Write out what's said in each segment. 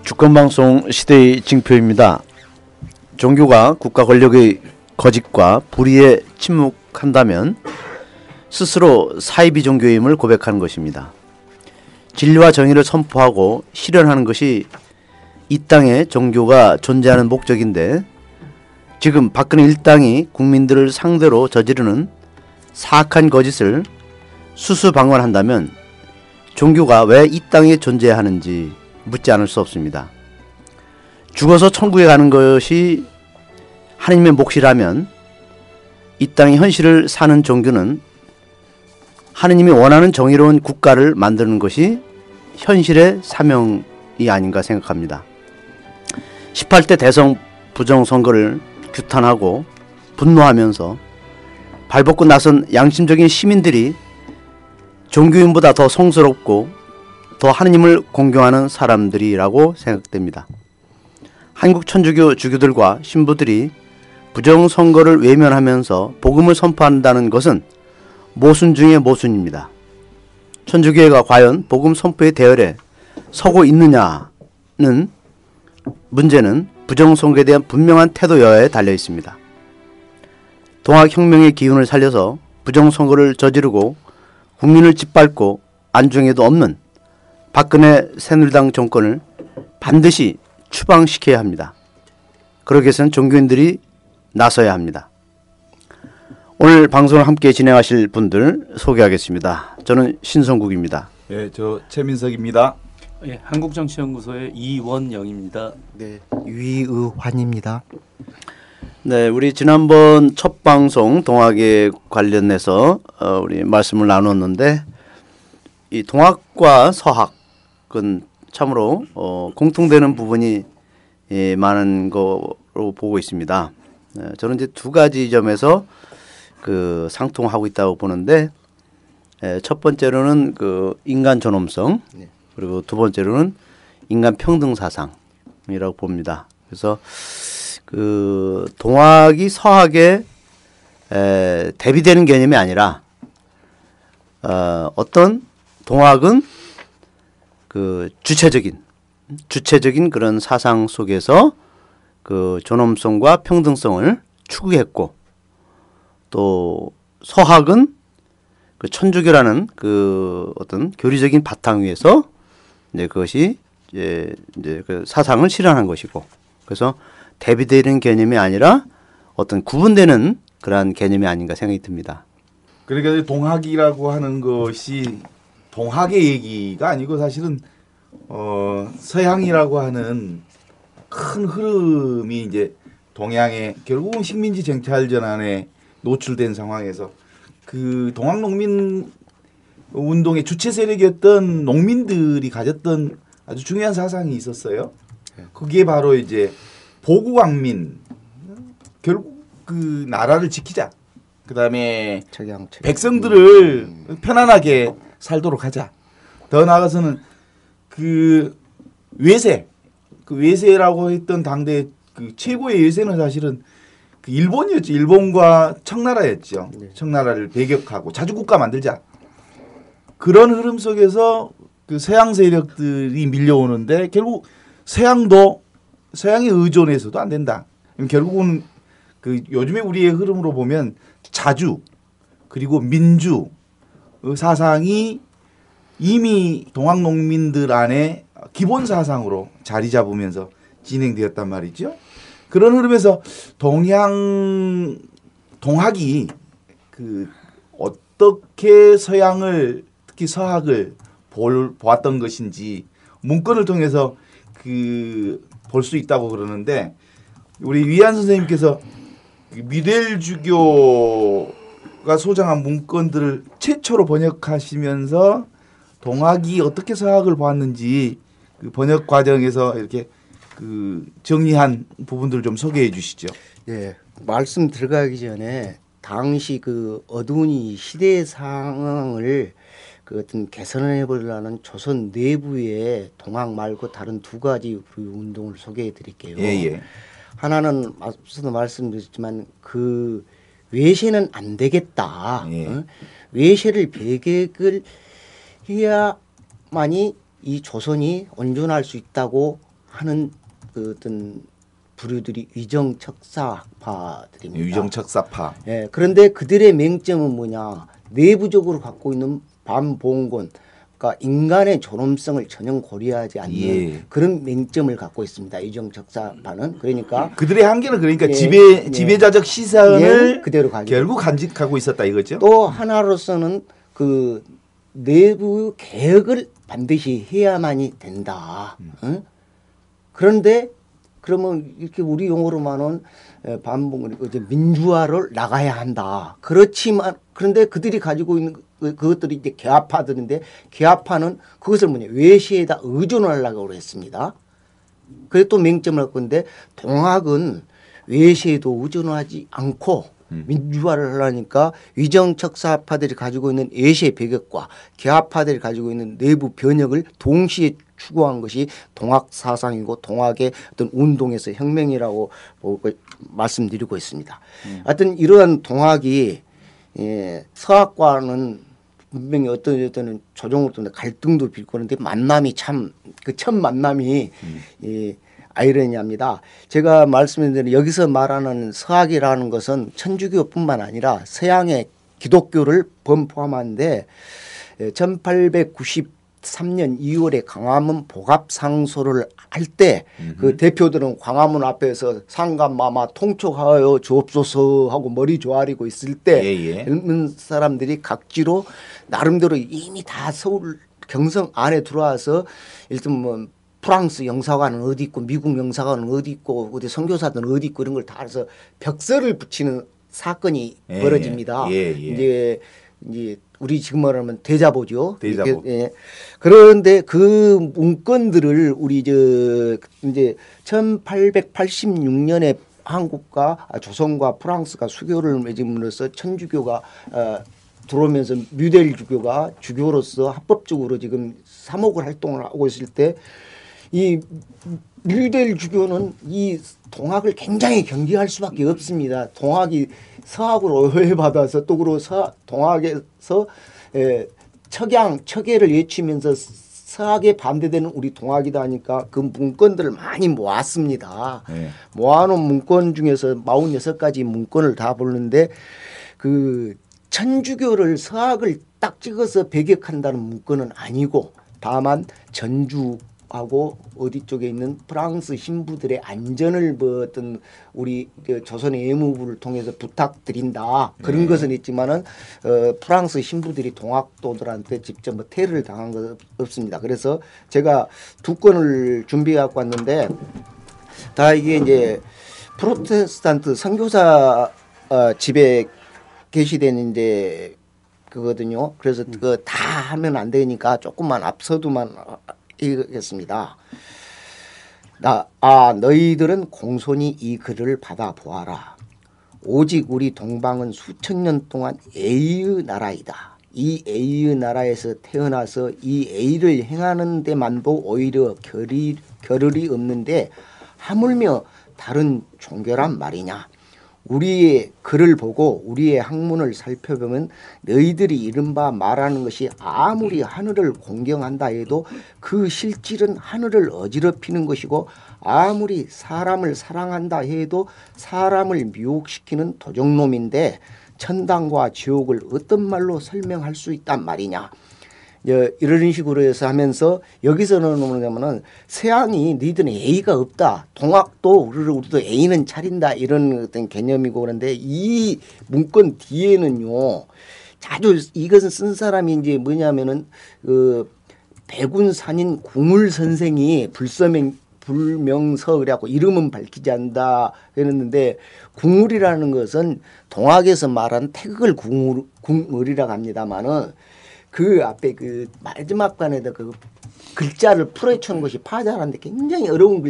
주권방송 시대의 징표입니다. 종교가 국가 권력의 거짓과 불의에 침묵한다면 스스로 사이비 종교임을 고백하는 것입니다. 진리와 정의를 선포하고 실현하는 것이 이 땅에 종교가 존재하는 목적인데, 지금 박근혜 일당이 국민들을 상대로 저지르는 사악한 거짓을 수수방관한다면 종교가 왜 이 땅에 존재하는지 묻지 않을 수 없습니다. 죽어서 천국에 가는 것이 하나님의 몫이라면 이 땅의 현실을 사는 종교는 하나님이 원하는 정의로운 국가를 만드는 것이 현실의 사명이 아닌가 생각합니다. 18대 대선 부정선거를 규탄하고 분노하면서 발벗고 나선 양심적인 시민들이 종교인보다 더 성스럽고 더 하느님을 공경하는 사람들이라고 생각됩니다. 한국 천주교 주교들과 신부들이 부정선거를 외면하면서 복음을 선포한다는 것은 모순 중의 모순입니다. 천주교회가 과연 복음 선포의 대열에 서고 있느냐는 문제는 부정선거에 대한 분명한 태도여야에 달려 있습니다. 동학혁명의 기운을 살려서 부정선거를 저지르고 국민을 짓밟고 안중에도 없는 박근혜 새누리당 정권을 반드시 추방시켜야 합니다. 그러기 위해서는 종교인들이 나서야 합니다. 오늘 방송을 함께 진행하실 분들 소개하겠습니다. 저는 신성국입니다. 예, 저 최민석입니다. 예, 한국정치연구소의 이원영입니다. 네, 유의환입니다. 네, 우리 지난번 첫 방송 동학에 관련해서 우리 말씀을 나눴는데, 이 동학과 서학은 참으로 공통되는 부분이 많은 거로 보고 있습니다. 저는 이제 두 가지 점에서 그 상통하고 있다고 보는데, 첫 번째로는 그 인간 존엄성, 그리고 두 번째로는 인간 평등 사상이라고 봅니다. 그래서 그 동학이 서학에 대비되는 개념이 아니라, 어떤 동학은 그 주체적인 그런 사상 속에서 그 존엄성과 평등성을 추구했고, 또 서학은 그 천주교라는 그 어떤 교리적인 바탕 위에서 이제 그것이 이제 그 사상을 실현한 것이고, 그래서 대비되는 개념이 아니라 어떤 구분되는 그러한 개념이 아닌가 생각이 듭니다. 그러니까 동학이라고 하는 것이 동학의 얘기가 아니고 사실은 서양이라고 하는 큰 흐름이 이제 동양의 결국은 식민지 정찰 전환에 노출된 상황에서 그 동학 농민 운동의 주체 세력이었던 농민들이 가졌던 아주 중요한 사상이 있었어요. 그게 바로 이제 보국왕민, 결국 그 나라를 지키자. 그다음에 백성들을 편안하게 살도록 하자. 더 나아가서는 그 외세라고 했던 당대 그 최고의 외세는 사실은 그 일본이었죠. 일본과 청나라였죠. 청나라를 배격하고 자주국가 만들자. 그런 흐름 속에서 그 서양 세력들이 밀려오는데, 결국 서양에 의존해서도 안 된다. 결국은 그 요즘에 우리의 흐름으로 보면 자주 그리고 민주 사상이 이미 동학 농민들 안에 기본 사상으로 자리 잡으면서 진행되었단 말이죠. 그런 흐름에서 동학이 그 어떻게 서양을, 특히 서학을 보았던 것인지 문건을 통해서 그 볼 수 있다고 그러는데, 우리 위안 선생님께서 미델주교가 소장한 문건들을 최초로 번역하시면서 동학이 어떻게 서학을 보았는지 그 번역 과정에서 이렇게 그 정리한 부분들을 좀 소개해 주시죠. 네, 말씀 들어가기 전에 당시 그 어두운 이 시대의 상황을 그 어떤 개선해 보려는 조선 내부의 동학 말고 다른 두 가지 운동을 소개해 드릴게요. 예. 하나는 앞서도 말씀드렸지만 그 외세는 안 되겠다. 예. 외세를 배격을 해야만이 이 조선이 온전할 수 있다고 하는 그 어떤 부류들이 위정척사파들입니다. 위정척사파. 예, 그런데 그들의 맹점은 뭐냐? 내부적으로 갖고 있는 반봉건, 그러니까 인간의 존엄성을 전혀 고려하지 않는 예. 그런 맹점을 갖고 있습니다. 위정척사파는. 그러니까 그들의 한계는 그러니까 예, 지배자적 시선을 예, 그대로 가지고 결국 간직하고 있었다 이거죠. 또 하나로서는 그 내부 개혁을 반드시 해야만이 된다. 응? 그런데 그러면 이렇게 우리 용어로 말하는 반봉 이제 민주화를 나가야 한다. 그렇지만 그런데 그들이 가지고 있는 그것들이 이제 개화파들인데 개화파는 그것을 뭐냐 외세에다 의존하려고 했습니다. 그래 또 맹점을 갖고 있는데 동학은 외세에도 의존하지 않고 민주화를 하려니까 위정척사파들이 가지고 있는 외세 배격과 개화파들이 가지고 있는 내부 변혁을 동시에 추구한 것이 동학 사상이고 동학의 어떤 운동에서 혁명이라고 말씀드리고 있습니다. 하여튼 이러한 동학이 서학과는 분명히 어떤 조정으로 갈등도 빚고 그런데 만남이 참 그 첫 만남이 아이러니합니다. 제가 말씀드린 여기서 말하는 서학이라는 것은 천주교뿐만 아니라 서양의 기독교를 범포함하는데 1893년 2월에 광화문 복합상소를 할 때 그 대표들은 광화문 앞에서 상감마마 통촉하여 주옵소서 하고 머리 조아리고 있을 때 젊은 사람들이 각지로 나름대로 이미 다 서울 경성 안에 들어와서 일단 뭐 프랑스 영사관은 어디 있고 미국 영사관은 어디 있고 어디 선교사들은 어디 있고 이런 걸 다 해서 벽서를 붙이는 사건이 벌어집니다. 이제 우리 지금 말하면 대자보죠. 대자보. 그런데 그 문건들을 우리 이제 1886년에 한국과 조선과 프랑스가 수교를 맺음으로써 천주교가 들어오면서 뮤델주교가 주교로서 합법적으로 지금 사목을 활동을 하고 있을 때 이 뮤델주교는 이 동학을 굉장히 경계할 수밖에 없습니다. 동학이 서학으로 오해받아서 또 그리고 동학에서 척예를 외치면서 서학에 반대되는 우리 동학이다 하니까 그 문건들을 많이 모았습니다. 모아놓은 문건 중에서 46가지 문건을 다 보는데 그 천주교를 서학을 딱 찍어서 배격한다는 문건은 아니고 다만 전주하고 어디 쪽에 있는 프랑스 신부들의 안전을 어떤 우리 조선의 외무부를 통해서 부탁드린다 그런 것은 있지만은 프랑스 신부들이 동학도들한테 직접 뭐 테러를 당한 것 없습니다. 그래서 제가 두 건을 준비해 갖고 왔는데 다 이게 이제 프로테스탄트 선교사 집에 계시된 이제 그거든요. 그래서 그거 다 하면 안 되니까 조금만 앞서도만 읽겠습니다. 너희들은 공손히 이 글을 받아 보아라. 오직 우리 동방은 수천 년 동안 A의 나라이다. 이 A의 나라에서 태어나서 이 A를 행하는 데만도 오히려 겨를이 없는데 하물며 다른 종교란 말이냐. 우리의 글을 보고 우리의 학문을 살펴보면 너희들이 이른바 말하는 것이 아무리 하늘을 공경한다 해도 그 실질은 하늘을 어지럽히는 것이고 아무리 사람을 사랑한다 해도 사람을 미혹시키는 도적놈인데 천당과 지옥을 어떤 말로 설명할 수 있단 말이냐. 이런 식으로 해서 하면서 여기서는 뭐냐면은 서양이 니들은 A가 없다. 동학도 우리도 A는 차린다. 이런 어떤 개념이고 그런데 이 문건 뒤에는요. 자주 이것은 쓴 사람이 이제 뭐냐면은 백운산인 궁울 선생이 불명서 그래갖고 이름은 밝히지 않는다 그랬는데 궁울이라는 것은 동학에서 말하는 태극을 궁울이라고 합니다만은 그 앞에 그 마지막 관에다 그 글자를 풀어쳐는 것이 파자라는데 굉장히 어려운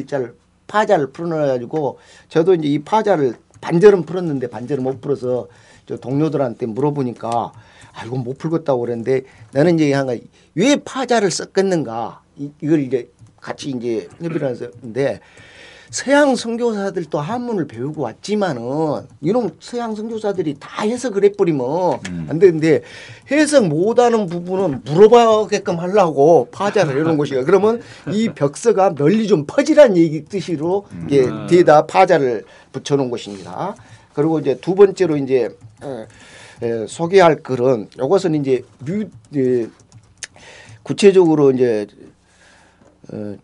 파자를 풀어놔가지고 저도 이제 이 파자를 반절은 풀었는데 반절은 못 풀어서 저 동료들한테 물어보니까 이건 못 풀겠다고 그랬는데 나는 이제 왜 파자를 썼겠는가 이걸 이제 같이 이제 협의를 했는데 서양 선교사들도 한문을 배우고 왔지만은 이놈 서양 선교사들이 다 해석을 해버리면 안 되는데 해석 못하는 부분은 물어봐게끔 하려고 파자를 해놓은 것이야. 그러면 이 벽서가 널리 좀 퍼지라는 얘기 뜻으로 이게 뒤에다 파자를 붙여놓은 것입니다. 그리고 이제 두 번째로 이제 소개할 글은 이것은 이제 구체적으로 이제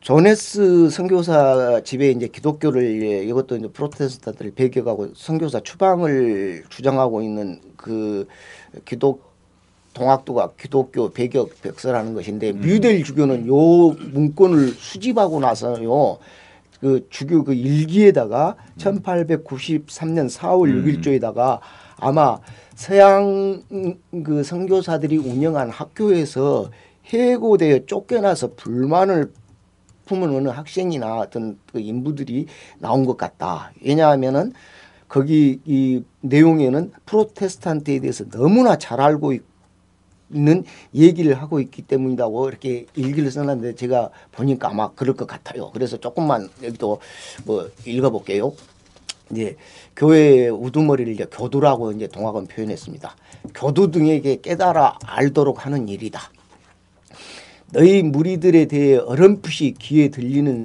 조네스 선교사 집에 이제 기독교를 이것도 이제 프로테스탄트를 배격하고 선교사 추방을 주장하고 있는 그 동학도가 기독교 배격 벽서라는 것인데 뮤델 주교는 요 문건을 수집하고 나서요. 그 주교 그 일기에다가 1893년 4월 6일조에다가 아마 서양 그 선교사들이 운영한 학교에서 해고되어 쫓겨나서 불만을 품은 어느 학생이나 어떤 그 인부들이 나온 것 같다. 왜냐하면은 거기 이 내용에는 프로테스탄트에 대해서 너무나 잘 알고 있는 얘기를 하고 있기 때문이라고 이렇게 일기를 써놨는데 제가 보니까 아마 그럴 것 같아요. 그래서 조금만 여기도 뭐 읽어볼게요. 이제 교회의 우두머리를 이제 교두라고 이제 동학은 표현했습니다. 교두 등에게 깨달아 알도록 하는 일이다. 너희 무리들에 대해 어렴풋이 귀에 들리는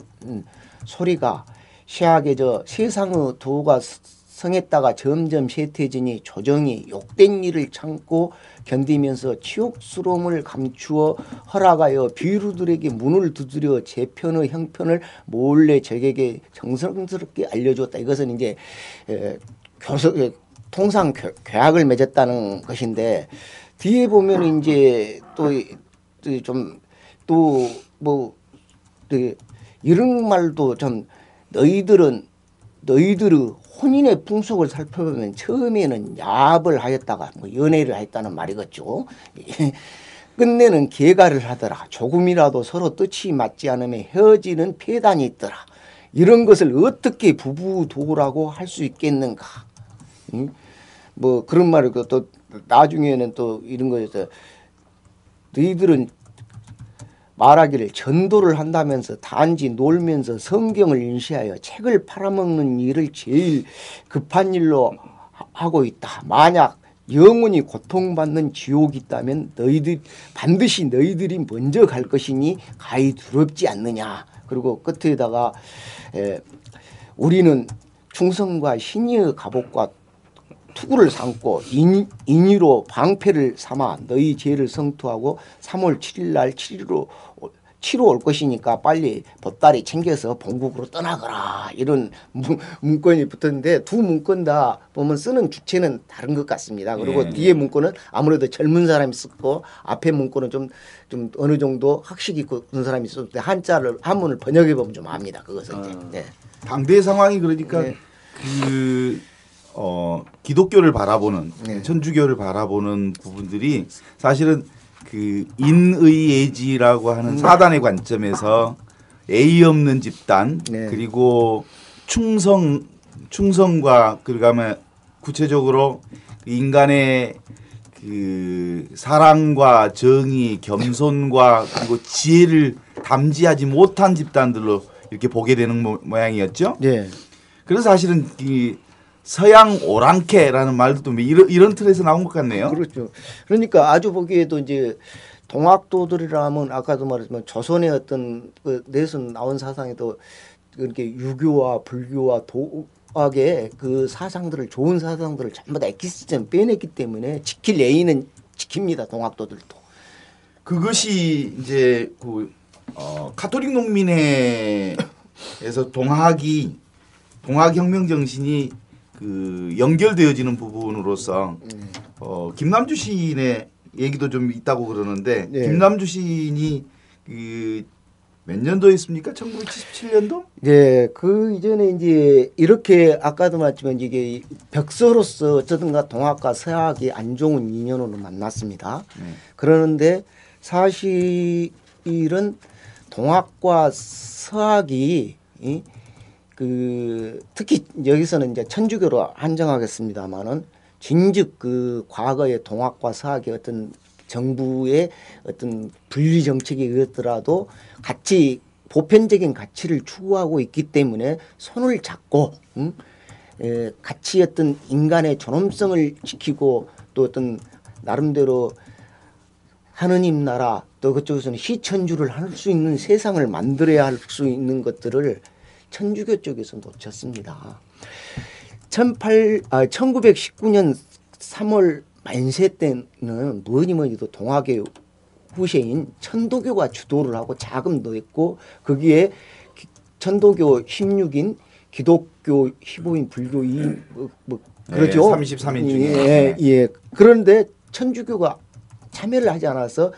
소리가 시학에 세상의 도가 성했다가 점점 쇠퇴지니 조정이 욕된 일을 참고 견디면서 치욕스러움을 감추어 허락하여 비루들에게 문을 두드려 재편의 형편을 몰래 적에게 정성스럽게 알려주었다. 이것은 이제 통상 계약을 맺었다는 것인데 뒤에 보면 이제 뭐 이런 말도 좀 너희들의 혼인의 풍속을 살펴보면 처음에는 야합을 하였다가 뭐 연애를 했다는 말이겠죠. 끝내는 계가를 하더라. 조금이라도 서로 뜻이 맞지 않으면 헤어지는 폐단이 있더라. 이런 것을 어떻게 부부도라고 할 수 있겠는가. 뭐 그런 말이고 또 나중에는 또 이런 거에서 너희들은 말하기를 전도를 한다면서 단지 놀면서 성경을 인시하여 책을 팔아먹는 일을 제일 급한 일로 하고 있다. 만약 영원히 고통받는 지옥이 있다면 반드시 너희들이 먼저 갈 것이니 가히 두렵지 않느냐. 그리고 끝에다가 우리는 충성과 신의의 갑옷과 투구를 삼고 인의로 방패를 삼아 너희 죄를 성토하고 3월 7일 날 치러 올 것이니까 빨리 보따리 챙겨서 본국으로 떠나거라. 이런 문건이 붙었는데 두 문건 다 보면 쓰는 주체는 다른 것 같습니다. 그리고 뒤에 문건은 아무래도 젊은 사람이 썼고 앞에 문건은 좀 어느 정도 학식 있고 그런 사람이 썼는데 한문을 번역해 보면 좀 압니다. 그것은 이제. 네. 당대 상황이 그러니까 기독교를 바라보는 천주교를 바라보는 부분들이 사실은 그 인의예지라고 하는 사단의 관점에서 예의 없는 집단 그리고 충성과 그러면 구체적으로 인간의 그 사랑과 정의, 겸손과 그리고 지혜를 담지하지 못한 집단들로 이렇게 보게 되는 모양이었죠. 네. 그래서 사실은 이 서양 오랑캐라는 말도 이런 틀에서 나온 것 같네요. 그렇죠. 그러니까 아주 보기에도 이제 동학도들이라면 아까도 말했지만 조선의 어떤 그 내에서 나온 사상에도 이렇게 유교와 불교와 도학의 그 사상들을 좋은 사상들을 전부 다 엑기스처럼 빼냈기 때문에 지킬 예의는 지킵니다. 동학도들도. 그것이 이제 그 카톨릭 농민회에서 동학혁명 정신이 그 연결되어지는 부분으로서 김남주 시인의 얘기도 좀 있다고 그러는데 김남주 시인이 그 몇 년도였습니까? 1977년도? 네, 그 이전에 이제 이렇게 아까도 말했지만 이게 벽서로서 어쩌든가 동학과 서학이 안 좋은 인연으로 만났습니다. 그러는데 사실은 동학과 서학이 그 특히 여기서는 이제 천주교로 한정하겠습니다만은 진즉 그 과거의 동학과 서학의 어떤 정부의 어떤 분리 정책이 있더라도 같이 보편적인 가치를 추구하고 있기 때문에 손을 잡고 같이 어떤 인간의 존엄성을 지키고 또 어떤 나름대로 하느님 나라 또 그쪽에서는 시천주를 할 수 있는 세상을 만들어야 할 수 있는 것들을 천주교 쪽에서 놓쳤습니다. 1919년 3월 만세 때는 뭐니뭐니도 동학의 후세인 천도교가 주도를 하고 자금도 했고 거기에 천도교 16인 기독교 15인 불교 2 뭐 그러죠. 33인 중에. 예, 예. 그런데 천주교가 참여를 하지 않아서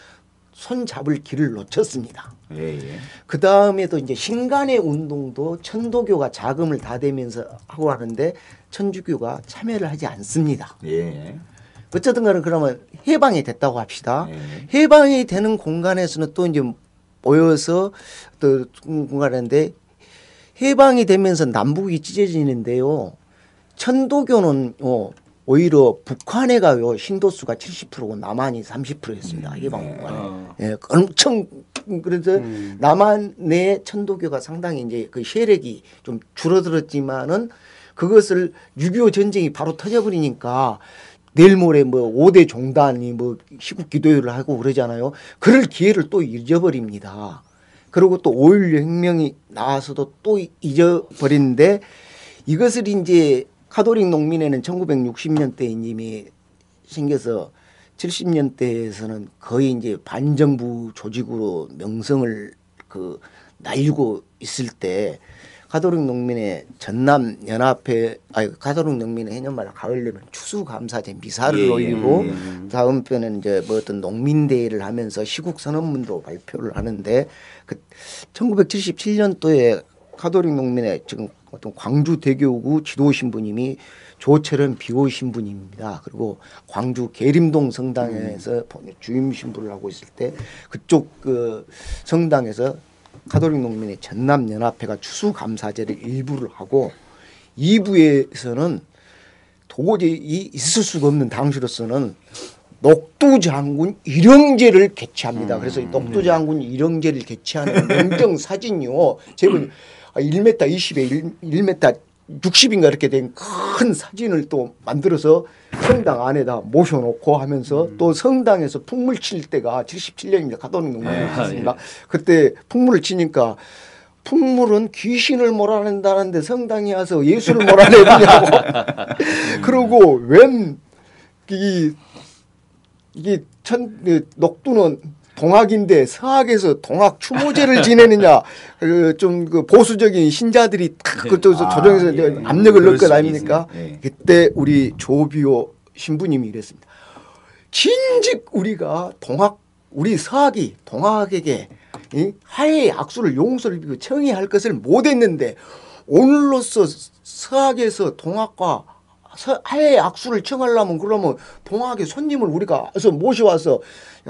손 잡을 길을 놓쳤습니다. 예, 예. 그 다음에도 이제 신간의 운동도 천도교가 자금을 다 대면서 하고 하는데 천주교가 참여를 하지 않습니다. 예. 어쨌든 간에 그러면 해방이 됐다고 합시다. 예. 해방이 되는 공간에서는 또 이제 모여서 또 공간인데 해방이 되면서 남북이 찢어지는데요. 천도교는 오히려 북한에가요 신도수가 70%고 남한이 30%였습니다. 해방 공간에. 예, 엄청 그래서 남한 내 천도교가 상당히 이제 그 세력이 좀 줄어들었지만은 그것을 6.25 전쟁이 바로 터져버리니까 내일 모레 뭐 5대 종단이 뭐 시국 기도회를 하고 그러잖아요. 그럴 기회를 또 잊어버립니다. 그리고 또 5.16 혁명이 나와서도 또 잊어버리는데 이것을 이제 카톨릭 농민회는 1960년대에 이미 생겨서 70년대에서는 거의 이제 반정부 조직으로 명성을 그 날리고 있을 때 카톨릭 농민의 전남 연합회 카톨릭 농민의 해년마다 가을에는 추수감사제 미사를 올리고 다음 편은 이제 뭐 어떤 농민대회를 하면서 시국 선언문도 발표를 하는데 그 1977년도에 카톨릭 농민의 지금 어떤 광주 대교구 지도 신부님이 조철은 비호 신부님입니다. 그리고 광주 계림동 성당에서 주임 신부를 하고 있을 때 그쪽 그 성당에서 카톨릭 농민의 전남연합회가 추수감사제를 일부를 하고 2부에서는 도저히 있을 수가 없는 당시로서는 녹두장군 일영제를 개최합니다. 그래서 이 녹두장군 일영제를 개최하는 명정 사진이요. 제본 1m 20에 1m 60인가 이렇게 된 큰 사진을 또 만들어서 성당 안에다 모셔놓고 하면서 또 성당에서 풍물 칠 때가 77년입니다. 가톨릭 농민이었습니다. 그때 풍물을 치니까 풍물은 귀신을 몰아낸다는데 성당에 와서 예수를 몰아내느냐고. 그러고 웬 이게 녹두는 동학인데 서학에서 동학 추모제를 지내느냐 좀 그 보수적인 신자들이 그쪽에서 조정해서 압력을 넣을 것 아닙니까? 그때 우리 조비오 신부님이 이랬습니다. 진즉 우리가 우리 서학이 동학에게 하해의 악수를 용서를 비고 청의할 것을 못했는데 오늘로써 서학에서 동학과 하해의 악수를 청하려면 그러면 동학의 손님을 우리가 모셔와서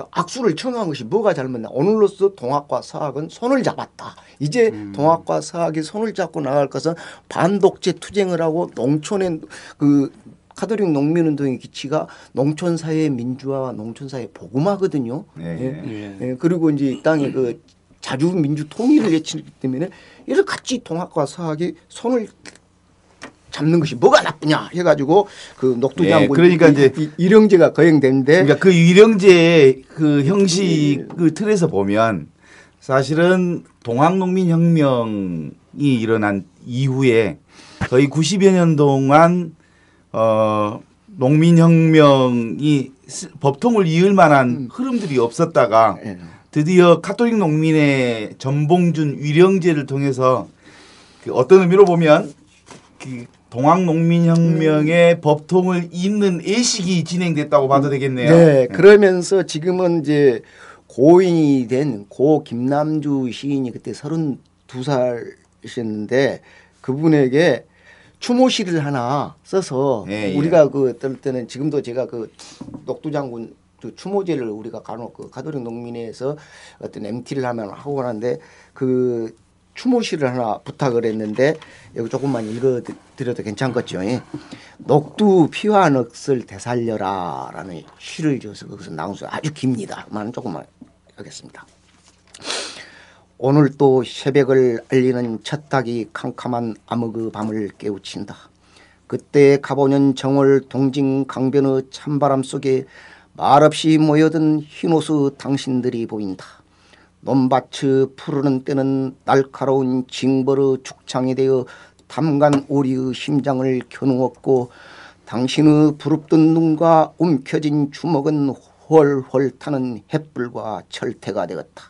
악수를 청한 것이 뭐가 잘못나. 오늘로써 동학과 서학은 손을 잡았다. 이제 동학과 서학이 손을 잡고 나갈 것은 반독재 투쟁을 하고 농촌의 그 카톨릭 농민운동의 기치가 농촌사회의 민주화와 농촌사회의 복음화거든요. 그리고 이제 이 땅에 그 자주민주 통일을 외치기 때문에 이를 같이 동학과 서학이 손을 잡는 것이 뭐가 나쁘냐 해가지고 그 녹두장군 그러니까 이제 일영제가 거행되는데 그러니까 그 일영제의 그 형식 그 틀에서 보면 사실은 동학농민혁명이 일어난 이후에 거의 90여 년 동안 농민혁명이 법통을 이을 만한 흐름들이 없었다가 드디어 카톨릭 농민의 전봉준 위령제를 통해서 그 어떤 의미로 보면 그 동학농민혁명의 법통을 잇는 애식이 진행됐다고 봐도 되겠네요. 네, 그러면서 지금은 이제 고인이 된 고 김남주 시인이 그때 32살이셨는데 그분에게 추모시를 하나 써서 우리가 그 어떨 때는 지금도 제가 그 녹두장군 추모제를 우리가 간혹 그 가톨릭 농민회에서 어떤 MT를 하면 하고 하는데 그 추모시를 하나 부탁을 했는데 여기 조금만 읽어드려도 괜찮겠죠. 녹두 피와 넋을 되살려라 라는 시를 지어서 거기서 나온 수 아주 깁니다만 조금만 하겠습니다. 오늘 또 새벽을 알리는 첫 닭이 캄캄한 암흑의 밤을 깨우친다. 그때 가보는 정월 동징 강변의 찬바람 속에 말없이 모여든 흰옷의 당신들이 보인다. 논밭의 푸르는 때는 날카로운 징벌의 죽창에 대어 담간 오리의 심장을 겨누었고 당신의 부릅뜬 눈과 움켜진 주먹은 훨훨 타는 햇불과 철퇴가 되었다.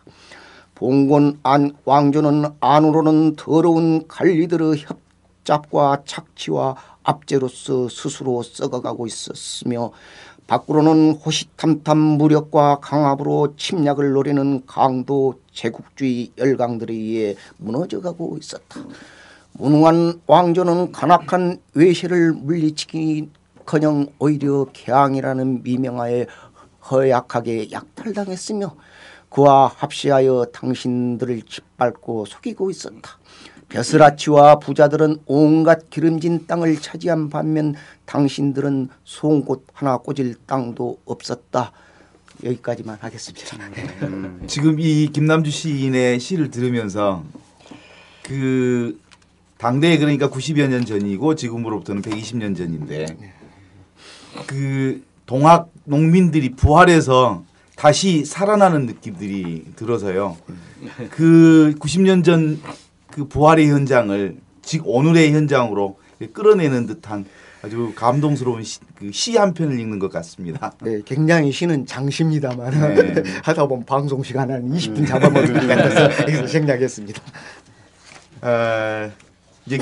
봉건 왕조는 안으로는 더러운 관리들의 협잡과 착취와 압제로서 스스로 썩어가고 있었으며 밖으로는 호시탐탐 무력과 강압으로 침략을 노리는 강도 제국주의 열강들에 의해 무너져가고 있었다. 무능한 왕조는 간악한 외세를 물리치기커녕 오히려 개항이라는 미명하에 허약하게 약탈당했으며 그와 합시하여 당신들을 짓밟고 속이고 있었다. 벼슬아치와 부자들은 온갖 기름진 땅을 차지한 반면 당신들은 송곳 하나 꽂을 땅도 없었다. 여기까지만 하겠습니다. 지금 이 김남주 시인의 시를 들으면서 그 당대에 그러니까 90여 년 전이고 지금으로부터는 120년 전인데 그 동학 농민들이 부활해서 다시 살아나는 느낌들이 들어서요. 그 90년 전 그 부활의 현장을 즉 오늘의 현장으로 끌어내는 듯한 아주 감동스러운 시 한 편을 읽는 것 같습니다. 네, 굉장히 시는 장시입니다만 네. 하다 보면 방송 시간 한 20분 잡아먹을 것 같아서 여기서 생략했습니다. 이제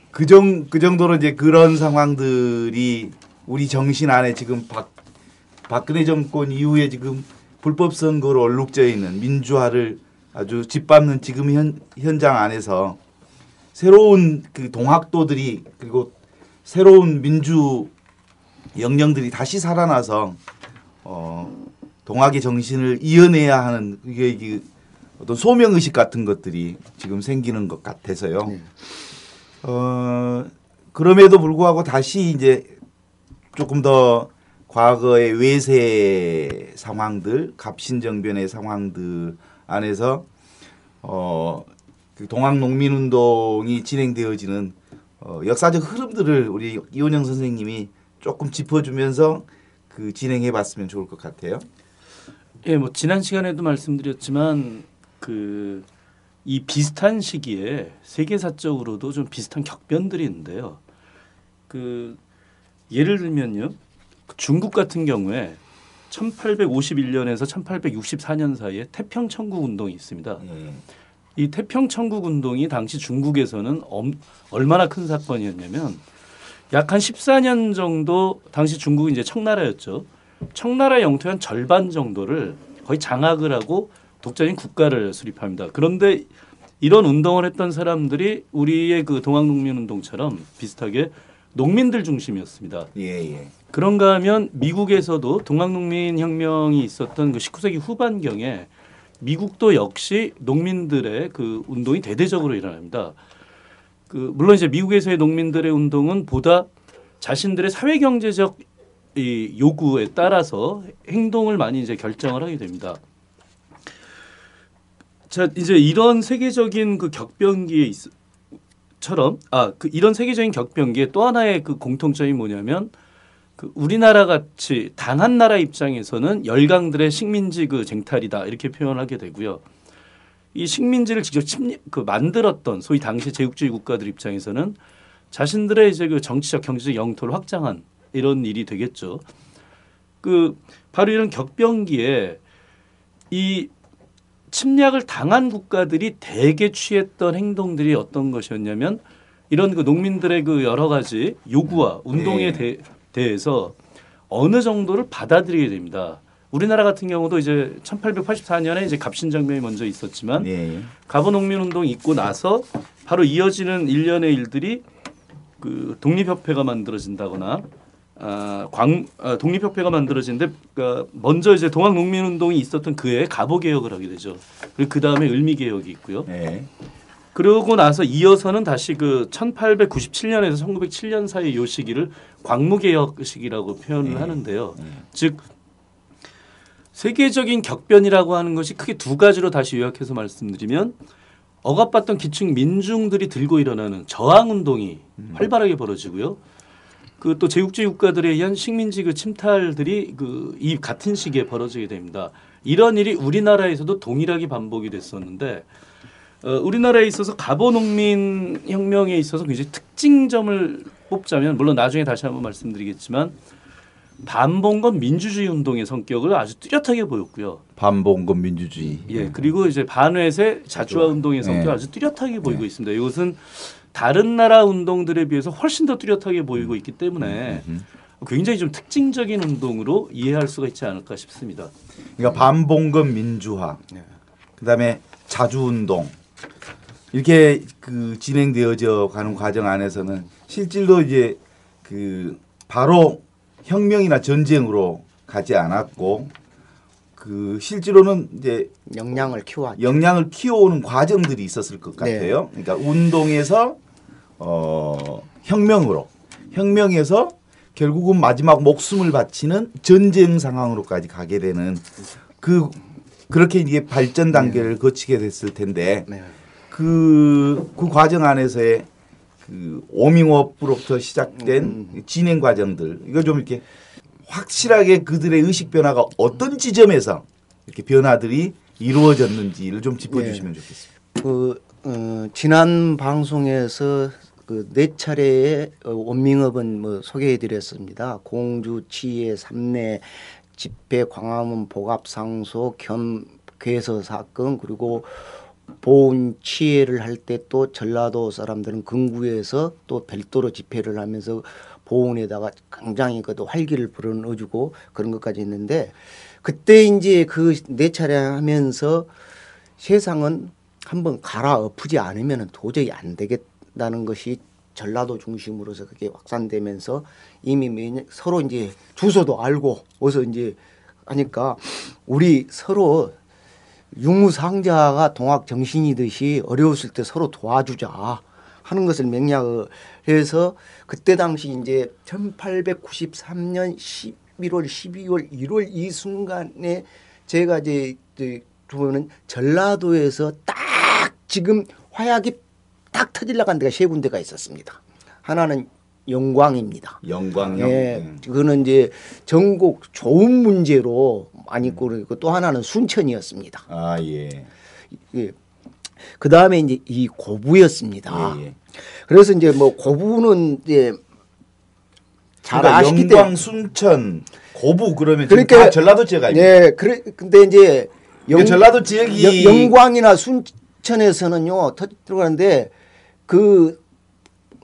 그 정도로 이제 그런 상황들이 우리 정신 안에 지금 박근혜 정권 이후에 지금 불법 선거로 얼룩져 있는 민주화를 아주 짓밟는 지금 현장 안에서 새로운 그 동학도들이 그리고 새로운 민주 영령들이 다시 살아나서 동학의 정신을 이어내야 하는 이게 어떤 소명 의식 같은 것들이 지금 생기는 것 같아서요. 그럼에도 불구하고 다시 이제 조금 더 과거의 외세 상황들, 갑신정변의 상황들 안에서 그 동학농민운동이 진행되어지는 역사적 흐름들을 우리 이원영 선생님이 조금 짚어주면서 그 진행해봤으면 좋을 것 같아요. 예, 뭐 지난 시간에도 말씀드렸지만 이 비슷한 시기에 세계사적으로도 좀 비슷한 격변들이 있는데요. 예를 들면요, 중국 같은 경우에 1851년에서 1864년 사이에 태평천국 운동이 있습니다. 이 태평천국 운동이 당시 중국에서는 얼마나 큰 사건이었냐면 약 한 14년 정도 당시 중국이 이제 청나라였죠. 청나라 영토의 한 절반 정도를 거의 장악을 하고 독자적인 국가를 수립합니다. 그런데 이런 운동을 했던 사람들이 우리의 그 동학농민운동처럼 비슷하게 농민들 중심이었습니다. 예. 그런가 하면 미국에서도 동학농민혁명이 있었던 그 19세기 후반경에 미국도 역시 농민들의 그 운동이 대대적으로 일어납니다. 물론 이제 미국에서의 농민들의 운동은 보다 자신들의 사회경제적 이 요구에 따라서 행동을 많이 이제 결정을 하게 됩니다. 자, 이제 이런 세계적인 그 격변기에 이런 세계적인 격변기에 또 하나의 그 공통점이 뭐냐면 우리나라 같이 당한 나라 입장에서는 열강들의 식민지 그 쟁탈이다 이렇게 표현하게 되고요. 이 식민지를 직접 만들었던 소위 당시 제국주의 국가들 입장에서는 자신들의 이제 그 정치적 경제적 영토를 확장한 이런 일이 되겠죠. 바로 이런 격변기에 이 침략을 당한 국가들이 대개 취했던 행동들이 어떤 것이었냐면 이런 그 농민들의 그 여러 가지 요구와 운동에 대해서 어느 정도를 받아들이게 됩니다. 우리나라 같은 경우도 이제 1884년에 이제 갑신정변이 먼저 있었지만 갑오농민운동이 있고 나서 바로 이어지는 일련의 일들이 그 독립협회가 만들어진다거나 독립협회가 만들어지는데 먼저 이제 동학농민운동이 있었던 그해 갑오개혁을 하게 되죠. 그리고 그 다음에 을미개혁이 있고요. 그러고 나서 이어서는 다시 그 1897년에서 1907년 사이 이 시기를 광무개혁 시기라고 표현을 하는데요. 즉 세계적인 격변이라고 하는 것이 크게 두 가지로 다시 요약해서 말씀드리면 억압받던 기층 민중들이 들고 일어나는 저항 운동이 활발하게 벌어지고요. 그 또 제국주의 국가들에 의한 식민지 그 침탈들이 그 이 같은 시기에 벌어지게 됩니다. 이런 일이 우리나라에서도 동일하게 반복이 됐었는데 우리나라에 있어서 가보농민 혁명에 있어서 굉장히 특징점을 뽑자면 물론 나중에 다시 한번 말씀드리겠지만 반봉건 민주주의 운동의 성격을 아주 뚜렷하게 보였고요. 반봉건 민주주의. 예, 그리고 이제 반회세 자주화 운동의 성격을 아주 뚜렷하게 보이고 있습니다. 이것은 다른 나라 운동들에 비해서 훨씬 더 뚜렷하게 보이고 있기 때문에 굉장히 좀 특징적인 운동으로 이해할 수가 있지 않을까 싶습니다. 그러니까 반봉건 민주화, 그다음에 자주운동 이렇게 그 진행되어져 가는 과정 안에서는 실질로 이제 그 바로 혁명이나 전쟁으로 가지 않았고 그 실제로는 이제 역량을 키워왔죠. 역량을 키워오는 과정들이 있었을 것 같아요. 그러니까 운동에서 혁명에서 결국은 마지막 목숨을 바치는 전쟁 상황으로까지 가게 되는 그렇게 이게 발전 단계를 거치게 됐을 텐데 그 과정 안에서의 그 워밍업으로부터 시작된 진행 과정들 이거 좀 이렇게 확실하게 그들의 의식 변화가 어떤 지점에서 이렇게 변화들이 이루어졌는지를 좀 짚어주시면 좋겠습니다. 지난 방송에서 그 네 차례의 원밍업은 뭐 소개해드렸습니다. 공주, 치해, 삼내, 집회, 광화문, 복압상소, 겸 괴서 사건 그리고 보훈 치해를 할 때 또 전라도 사람들은 금구에서 또 별도로 집회를 하면서 보훈에다가 굉장히 그 활기를 불어넣어주고 그런 것까지 있는데 그때 이제 그 네 차례 하면서 세상은 한번 갈아엎지 않으면 도저히 안 되겠다는 것이 전라도 중심으로서 그게 확산되면서 이미 서로 이제 주소도 알고 어서 이제 하니까 우리 서로 유무상자가 동학 정신이듯이 어려웠을 때 서로 도와주자 하는 것을 맥락을 해서 그때 당시 이제 1893년 11월, 12월, 1월 이 순간에 제가 이제 보면은 전라도에서 딱 지금 화약이 딱 터지려고 한 데가 세 군데가 있었습니다. 하나는 영광입니다. 영광요. 예, 그거는 이제 전국 좋은 문제로 많이 있고 또 하나는 순천이었습니다. 아 예. 예. 그 다음에 이제 이 고부였습니다. 예. 그래서 이제 뭐 고부는 이제 잘 그러니까 아시기 영광, 때문에 순천, 고부 그러면 그러니까 다 전라도 지역 아닙니까? 네, 근데 이제 전라도 지역이 영광이나 순천에서는요 들어가는데 그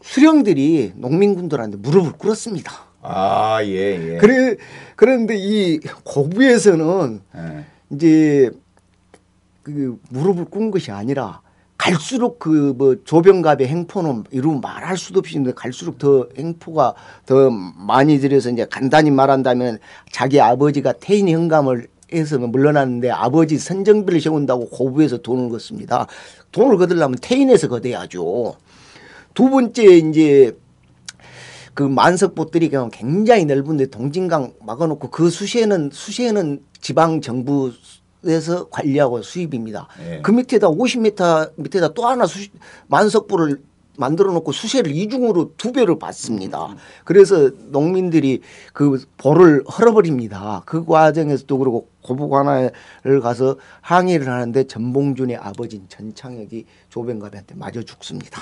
수령들이 농민군들한테 무릎을 꿇었습니다. 아 예. 그런데 이 고부에서는 예. 이제 그 무릎을 꿇은 것이 아니라 갈수록 그 뭐 조병갑의 행포는 이루 말할 수도 없이 있는데 갈수록 더 행포가 더 많이 들여서 이제 간단히 말한다면 자기 아버지가 태인 현감을 해서 물러났는데 아버지 선정비를 세운다고 고부에서 돈을 걷습니다. 돈을 거두려면 태인에서 거둬야죠. 두 번째 이제 그 만석보들이 굉장히 넓은데 동진강 막아놓고 그 수시에는 지방 정부에서 관리하고 수입입니다. 네. 그 밑에다 50m 밑에다 또 하나 만석보를 만들어 놓고 수세를 이중으로 2배를 받습니다. 그래서 농민들이 그 보를 헐어버립니다. 그 과정에서도 그러고 고부관할을 가서 항의를 하는데 전봉준의 아버지인 전창혁이 조병갑한테 맞아 죽습니다.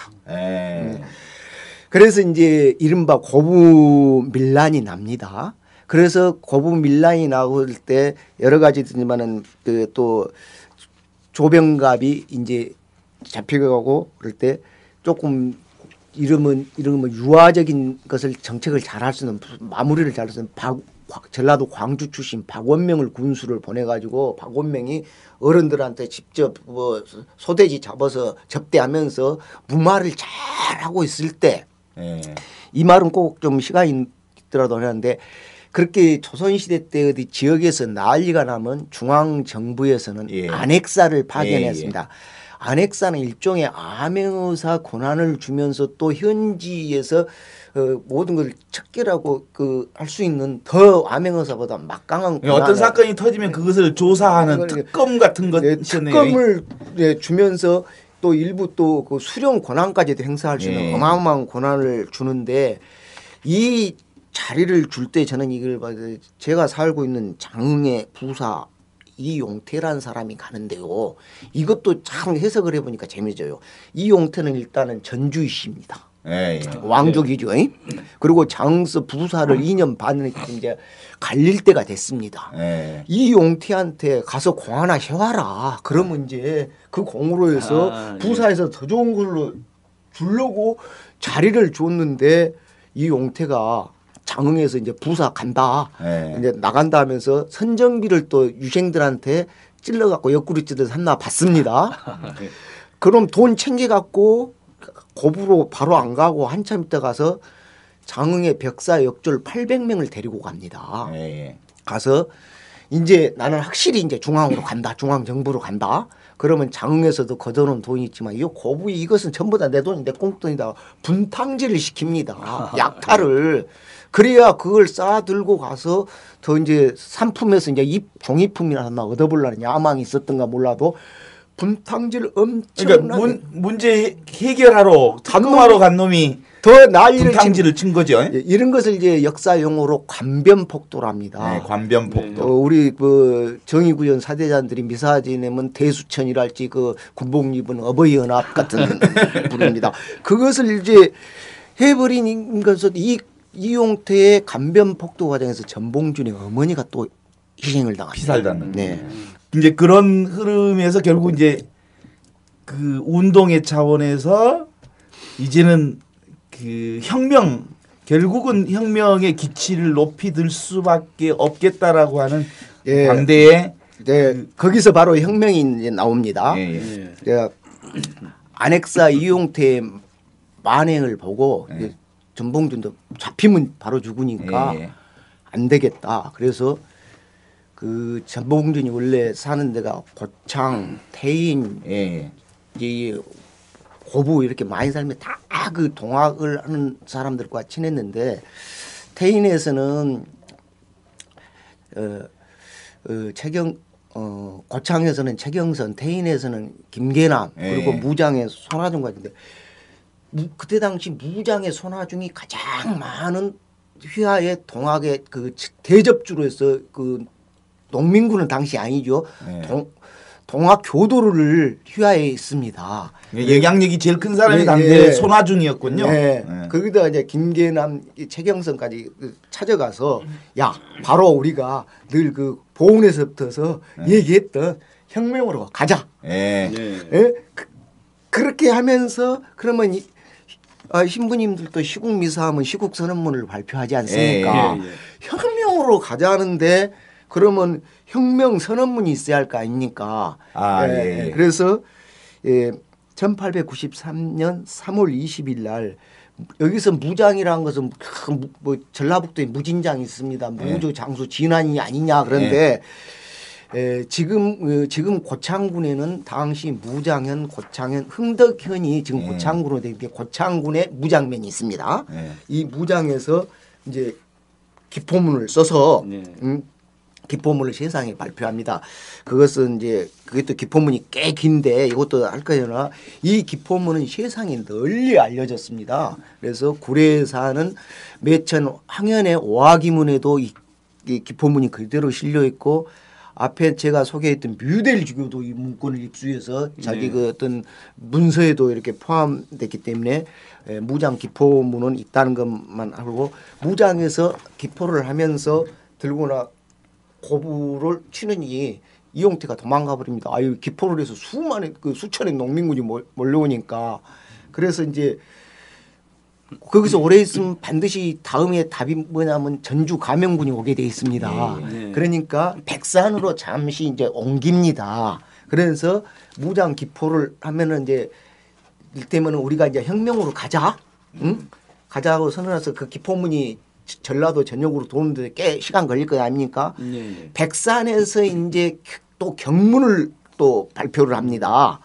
그래서 이제 이른바 고부 밀란이 납니다. 그래서 고부 밀란이 나올 때 여러 가지 있지만은 그 또 조병갑이 이제 잡혀가고 그럴 때 조금 이러면 유화적인 것을 정책을 잘할 수 있는 마무리를 잘할 수 있는 전라도 광주 출신 박원명을 군수를 보내가지고 박원명이 어른들한테 직접 뭐 소돼지 잡아서 접대하면서 무마를 잘 하고 있을 때 이 말은 꼭 좀 시간이 있더라도 하는데 그렇게 조선시대 때 어디 지역에서 난리가 나면 중앙정부에서는 안핵사를 파견했습니다. 안핵사는 일종의 암행의사 권한을 주면서 또 현지에서 모든 걸 척결하고 할 수 있는 더 암행의사보다 막강한 권한을 어떤 사건이 터지면 그것을 조사하는 특검 같은 것이었네요. 특검을 주면서 또 일부 또 그 수령 권한까지도 행사할 수 있는 어마어마한 권한을 주는데 이 자리를 줄 때 저는 이걸 봐도 제가 살고 있는 장흥의 부사 이용태라는 사람이 가는데요. 이것도 참 해석을 해보니까 재미져요. 이용태는 일단은 전주이십니다. 왕족이죠. 그리고 장흥서 부사를 2년 반 이제 갈릴 때가 됐습니다. 이용태한테 가서 공 하나 해와라. 그러면 이제 그 공으로 해서 부사에서 더 좋은 걸로 주려고 자리를 줬는데 이용태가 장흥에서 이제 부사 간다. 이제 나간다 하면서 선정비를 또 유생들한테 찔러갖고 옆구리 찔러서 한나 받습니다. 그럼 돈 챙겨갖고 고부로 바로 안 가고 한참 있다 가서 장흥의 벽사 역졸 800명을 데리고 갑니다. 가서 이제 나는 확실히 이제 중앙으로 간다. 중앙정부로 간다. 그러면 장흥에서도 걷어놓은 돈이 있지만 이 고부이 이것은 전부 다 내 돈이 내 꽁돈이다. 분탕질을 시킵니다. 약탈을. 그래야 그걸 쌓아들고 가서 더 이제 상품에서 이제 종이품이나 얻어보려는 야망이 있었던가 몰라도 분탕질 엄청나게. 그러니까 문제 해결하러 특검하러 간 놈이 더 난리를 분탕질을 친 거죠. 이런 것을 이제 역사 용어로 관변폭도랍니다. 관변폭도. 우리 그 정의구현 사대장들이 미사지 내면 대수천이랄지 그 군복 입은 어버이 연합 같은 부릅니다. 그것을 이제 해버린 것은 이용태의 간변폭도 과정에서 전봉준의 어머니가 또 희생을 당합니다. 피살당한. 네. 이제 그런 흐름에서 결국 이제 그 운동의 차원에서 이제는 그 혁명 결국은 혁명의 기치를 높이 들 수밖에 없겠다라고 하는 광대의 거기서 바로 혁명이 이제 나옵니다. 안핵사 이용태의 만행을 보고 전봉준도 잡히면 바로 죽으니까 안 되겠다. 그래서 그 전봉준이 원래 사는 데가 고창, 태인, 이 고부 이렇게 많이 살면 다 그 동학을 하는 사람들과 친했는데 태인에서는 고창에서는 최경선, 태인에서는 김계남 그리고 무장의 손아중 같은데 그때 당시 무장의 손아중이 가장 많은 휘하의 동학의 그 대접주로 해서 그 농민군은 당시 아니죠. 동학 교도를 휘하에 있습니다. 영향력이 제일 큰 사람이 당대 손아중이었군요. 거기다가 이제 김계남, 최경선까지 찾아가서 야 바로 우리가 늘 그 보훈에서부터서 얘기했던 혁명으로 가자. 그렇게 하면서 그러면 신부님들도 시국미사하면 시국선언문을 발표하지 않습니까? 혁명으로 가자는데 그러면 혁명 선언문이 있어야 할 거 아닙니까? 그래서 1893년 3월 20일 날 여기서 무장이라는 것은 뭐 전라북도에 무진장이 있습니다. 무주 장수 진환이 아니냐 그런데 지금 고창군에는 당시 무장현, 고창현, 흥덕현이 지금 고창군으로 되어 있는데 고창군에 무장면이 있습니다. 이 무장에서 이제 기포문을 써서 기포문을 세상에 발표합니다. 그것은 이제 그것도 기포문이 꽤 긴데 이것도 할 거잖아. 이 기포문은 세상에 널리 알려졌습니다. 그래서 구례에 사는 매천 황현의 오화기문에도 이 기포문이 그대로 실려 있고 앞에 제가 소개했던 뮤델주교도 이 문건을 입수해서 자기 그 어떤 문서에도 이렇게 포함됐기 때문에 무장 기포문은 있다는 것만 알고 무장에서 기포를 하면서 들고나 고부를 치느니 이용태가 도망가 버립니다. 아유 기포를 해서 수많은 그 수천의 농민군이 몰려오니까 그래서 이제 거기서 오래 있으면 반드시 다음에 답이 뭐냐면 전주 가명군이 오게 돼 있습니다. 그러니까 백산으로 잠시 이제 옮깁니다. 그래서 무장 기포를 하면은 이제 일테면 우리가 이제 혁명으로 가자, 가자고 선언해서 그 기포문이 전라도 전역으로 도는데 꽤 시간 걸릴 거 아닙니까? 백산에서 이제 또 경문을 또 발표를 합니다.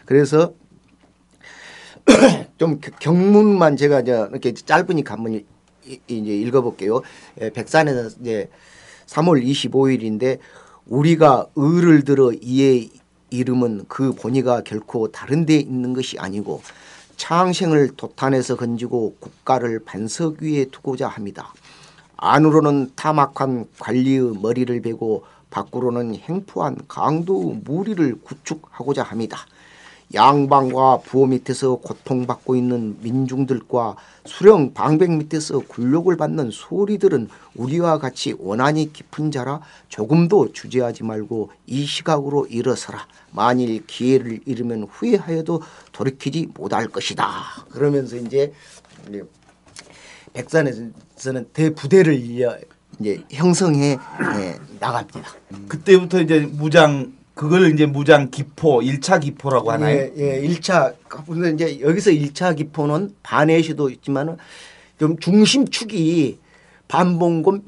그래서 좀 경문만 제가 이렇게 짧으니까 한번 이제 읽어볼게요. 백산에서 이제 3월 25일인데 우리가 의를 들어 이의 이름은 그 본의가 결코 다른 데 있는 것이 아니고 창생을 도탄에서 건지고 국가를 반석 위에 두고자 합니다. 안으로는 타막한 관리의 머리를 베고 밖으로는 행포한 강도 무리를 구축하고자 합니다. 양방과 부호 밑에서 고통받고 있는 민중들과 수령 방백 밑에서 굴욕을 받는 소리들은 우리와 같이 원한이 깊은 자라 조금도 주저하지 말고 이 시각으로 일어서라. 만일 기회를 잃으면 후회하여도 돌이키지 못할 것이다. 그러면서 이제 백산에서는 대부대를 이제 형성해 나갑니다. 그때부터 이제 무장 그걸 이제 무장 기포 1차 기포라고 하나요? 예, 1차. 근데 이제 여기서 1차 기포는 반해시도 있지만은 좀 중심축이 반봉건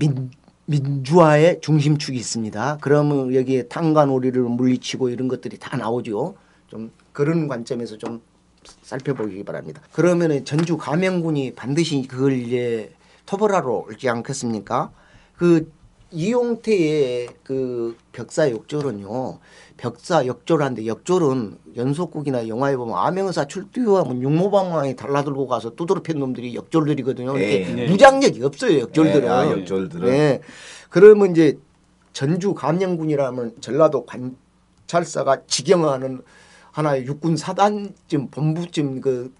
민주화의 중심축이 있습니다. 그러면 여기에 탄간오리를 물리치고 이런 것들이 다 나오죠. 좀 그런 관점에서 좀 살펴보기 바랍니다. 그러면은 전주 감영군이 반드시 그걸 이제 토벌하러 올지 않겠습니까? 그 이용태의 그 벽사 역졸은요. 벽사 역졸한데 역졸은 연속극이나 영화에 보면 암행의사 출두하면 육모방망이 달라들고 가서 두드러 팬 놈들이 역졸들이거든요. 이렇게 무장력이 없어요. 역졸들은. 역졸들은. 네. 그러면 이제 전주 감영군이라면 전라도 관찰사가 직영하는 하나의 육군 사단쯤 본부쯤 그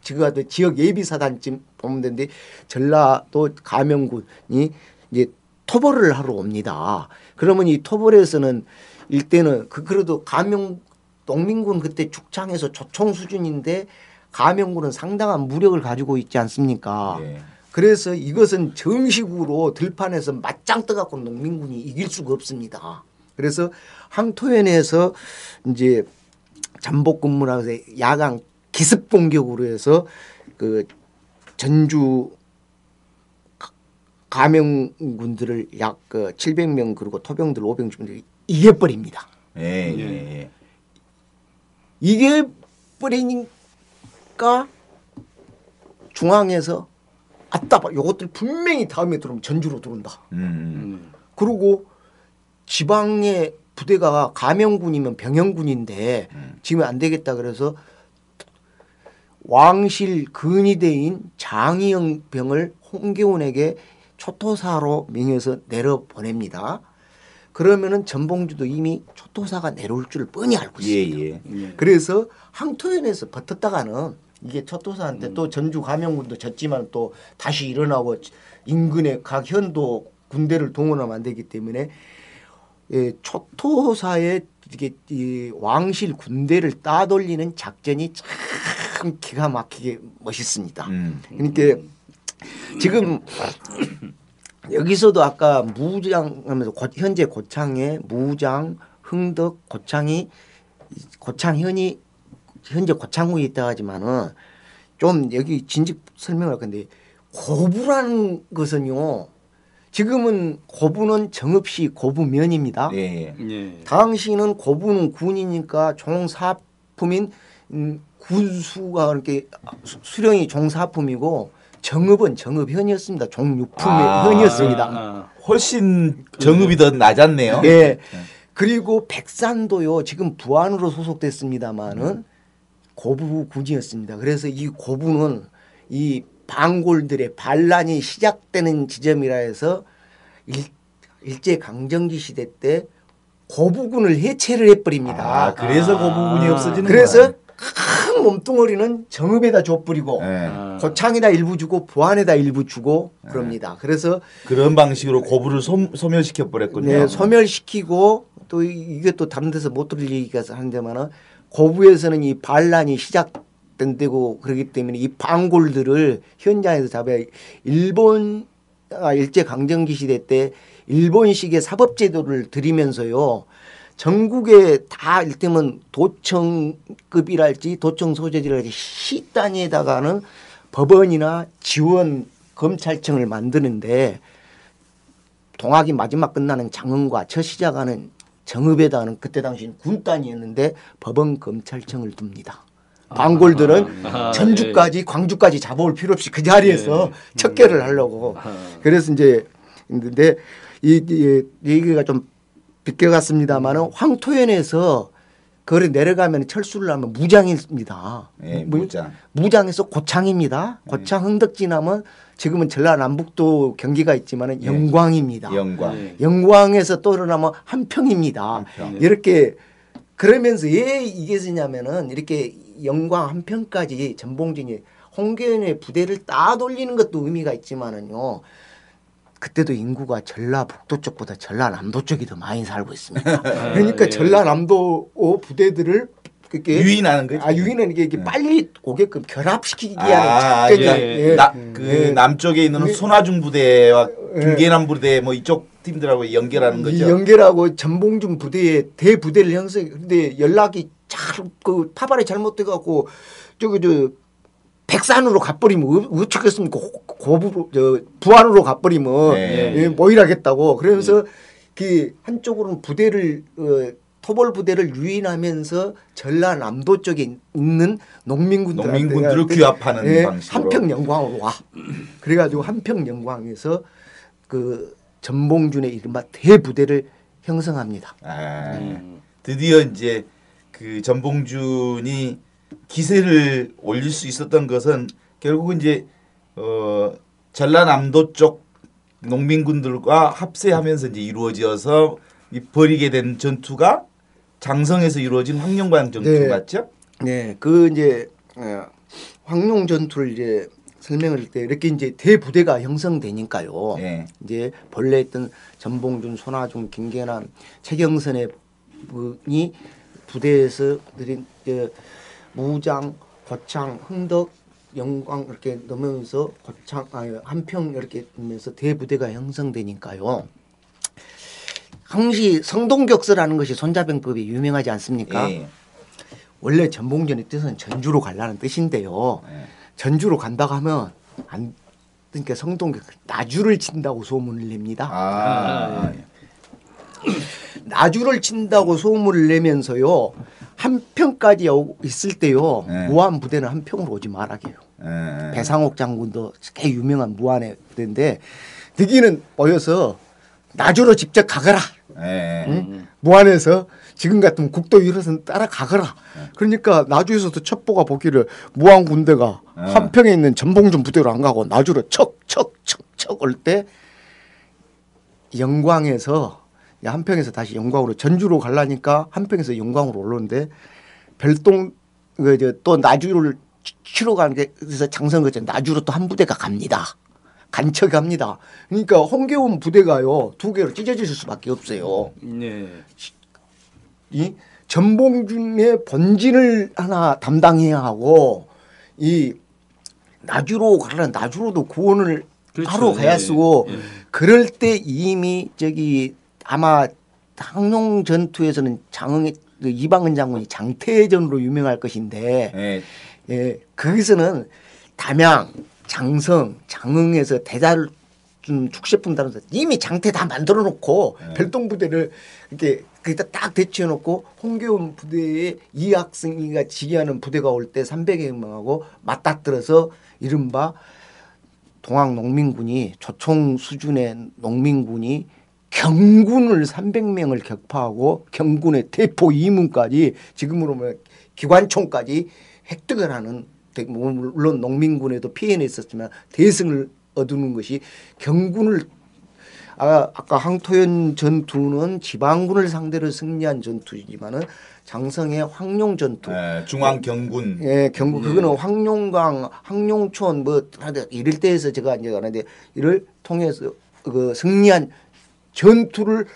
지역 예비 사단쯤 보면 되는데 전라도 감영군이 이제 토벌을 하러 옵니다. 그러면 이 토벌에서는 일대는 그래도 농민군 그때 축창에서 조총 수준인데 감영군은 상당한 무력을 가지고 있지 않습니까? 네. 그래서 이것은 정식으로 들판에서 맞짱 떠갖고 농민군이 이길 수가 없습니다. 그래서 항토현에서 이제 잠복 근무라고 해서 야간 기습 공격으로 해서 그 전주 감영군들을 약 700명 그리고 토병들 500명들이 이겨버립니다. 예. 이겨버리니까 중앙에서 아따 요것들 분명히 다음에 들어오면 전주로 들어온다. 그리고 지방의 부대가 감영군이면 병영군인데 지금 안 되겠다 그래서 왕실 근위대인 장희영 병을 홍계원에게 초토사로 명해서 내려보냅니다. 그러면은 전봉주도 이미 초토사가 내려올 줄 뻔히 알고 있습니다. 그래서 항토현에서 버텼다가는 이게 초토사한테 또 전주 감영군도 졌지만 또 다시 일어나고 인근의 각 현도 군대를 동원하면 안 되기 때문에 초토사의 이게 이 왕실 군대를 따돌리는 작전이 참 기가 막히게 멋있습니다. 그러니까 지금 여기서도 아까 무장하면서 현재 고창에 무장, 흥덕, 고창현이 현재 고창국에 있다 하지만은 좀 여기 진즉 설명할 건데 고부라는 것은요. 지금은 고부는 정읍시 고부면입니다. 당시는 고부는 군이니까 종사품인 군수가 이렇게 수령이 종사품이고 정읍은 정읍현이었습니다. 종육품의 현이었습니다. 훨씬 정읍이 더 낮았네요. 예. 그리고 백산도요. 지금 부안으로 소속됐습니다마는 고부군이었습니다. 그래서 이 고부는 이 방골들의 반란이 시작되는 지점이라 해서 일제강점기 시대 때 고부군을 해체를 해버립니다. 그래서 고부군이 없어지는 그래서 거야. 큰 몸뚱어리는 정읍에다 줘버리고 고창에다 일부 주고 부안에다 일부 주고 그럽니다. 그래서 그런 방식으로 고부를 소멸시켜 버렸군요. 네, 소멸시키고 또 이게 또 다른 데서 못 들을 얘기가 하는데만은 고부에서는 이 반란이 시작된 데고 그렇기 때문에 이 방골들을 현장에서 잡아야 일제강점기 시대 때 일본식의 사법제도를 들이면서요. 전국에 다 일테면 도청급이랄지 도청 소재지랄지 시 단위에다가는 법원이나 지원 검찰청을 만드는데 동학이 마지막 끝나는 장흥과 첫 시작하는 정읍에다는 그때 당시는 군 단위였는데 법원 검찰청을 둡니다. 광골들은 전주까지 광주까지 잡아올 필요 없이 그 자리에서 척결을 하려고. 그래서 이제 근데 이 얘기가 좀 비껴갔습니다만은 황토현에서 거기 내려가면 철수를 하면 무장입니다. 네, 무장. 무장에서 고창입니다. 고창 흥덕 지나면 지금은 전라남북도 경기가 있지만은 영광입니다. 영광. 영광에서 떠오르면 한평입니다. 한평. 이렇게 그러면서 왜 이게 쓰냐면은 이렇게 영광 한평까지 전봉준이 홍계연의 부대를 따돌리는 것도 의미가 있지만은요. 그때도 인구가 전라북도 쪽보다 전라남도 쪽이 더 많이 살고 있습니다. 그러니까 전라남도 부대들을 그렇게 유인하는 거죠. 유인하는 게 이게 빨리 오게끔 결합시키기 위한 그 남쪽에 있는 손아중 부대와 김계남 부대 뭐 이쪽 팀들하고 연결하는 거죠. 연결하고 전봉준 부대의 대부대를 형성. 근데 연락이 잘 그 파발이 잘못돼 갖고 저 백산으로 가버리면 어쩌겠습니까? 고부로 부안으로 가버리면 모일하겠다고. 그러면서 그 한쪽으로는 부대를 토벌 부대를 유인하면서 전라남도 쪽에 있는 농민군들을 규합하는 방식으로 한평 영광으로 와. 그래가지고 한평 영광에서 그 전봉준의 이른바 대부대를 형성합니다. 드디어 이제 그 전봉준이 기세를 올릴 수 있었던 것은 결국은 이제 전라남도 쪽 농민군들과 합세하면서 이제 이루어져서 벌이게 된 전투가 장성에서 이루어진 황룡관 전투 맞죠? 네, 그 이제 황룡 전투를 이제 설명할 때 이렇게 이제 대부대가 형성되니까요. 이제 본래 있던 전봉준, 손아중, 김계남, 최경선의 분이 부대에서 드린 무장, 고창, 흥덕, 영광 이렇게 넘으면서 고창, 한평 이렇게 넘으면서 대부대가 형성되니까요. 항시 성동격서라는 것이 손자병법이 유명하지 않습니까? 원래 전봉준의 뜻은 전주로 가려는 뜻인데요. 전주로 간다고 하면 그러니까 성동격 나주를 친다고 소문을 냅니다. 나주를 친다고 소문을 내면서요. 한평까지 있을 때요. 무안 부대는 한평으로 오지 말라게요. 배상옥 장군도 꽤 유명한 무안의 부대인데 득이는 모여서 나주로 직접 가거라. 응? 무안에서 지금 같으면 국도 위로선 따라가거라. 그러니까 나주에서도 첩보가 보기를 무안 군대가 한평에 있는 전봉준 부대로 안 가고 나주로 척척척척 올 때 영광에서 한평에서 다시 영광으로 전주로 가려니까 한평에서 영광으로 올라오는데 별동 또 나주를 치러 가는 게 그래서 장성거전 나주로 또 한 부대가 갑니다. 간척합니다. 그러니까 홍계원 부대가요 2개로 찢어질 수밖에 없어요. 이 전봉준의 본진을 하나 담당해야 하고 이 나주로 가려면 나주로도 구원을 하러 가야 쓰고 그럴 때 이미 저기 아마 항룡 전투에서는 이방은 장군이 장태전으로 유명할 것인데 거기서는 담양, 장성, 장흥에서 대자를 좀 축세푼다면서 이미 장태 다 만들어 놓고 별동부대를 이렇게 거기다 딱 대치해 놓고 홍계원 부대에 이학승이가 지휘하는 부대가 올 때 300여 명하고 맞닥뜨려서 이른바 동학 농민군이 조총 수준의 농민군이 경군을 300명을 격파하고 경군의 대포 이문까지 지금으로 보면 기관총까지 획득을 하는 물론 농민군에도 피해는 있었지만 대승을 얻는 것이 경군을 아까 항토현 전투는 지방군을 상대로 승리한 전투이지만은 장성의 황룡 전투, 중앙 경군, 경군 그거는 황룡강, 황룡촌 뭐 이럴 때에서 제가 이제 하는데 이를 통해서 그 승리한 전투를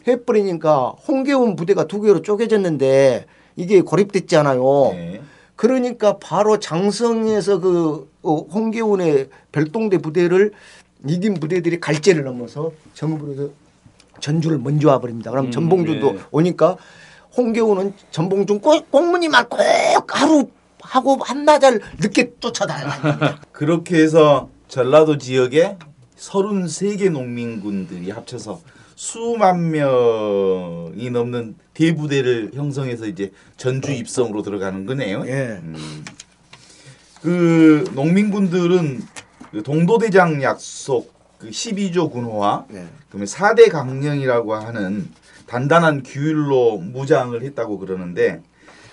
해버리니까 홍계원 부대가 2개로 쪼개졌는데 이게 고립됐잖아요. 그러니까 바로 장성에서 그 홍계원의 별동대 부대를 이긴 부대들이 갈제를 넘어서 전부로 해서 전주를 먼저 와버립니다. 그럼 전봉준도 오니까 홍계원은 전봉준 꽁무니만 꼭 하루 하고 한나절 늦게 쫓아다닙니다. 그렇게 해서 전라도 지역에 33개 농민군들이 합쳐서 수만 명이 넘는 대부대를 형성해서 이제 전주 입성으로 들어가는 거네요. 예. 그 농민군들은 그 동도대장 약속 그 12조 군호와 네. 그러면 4대 강령이라고 하는 단단한 규율로 무장을 했다고 그러는데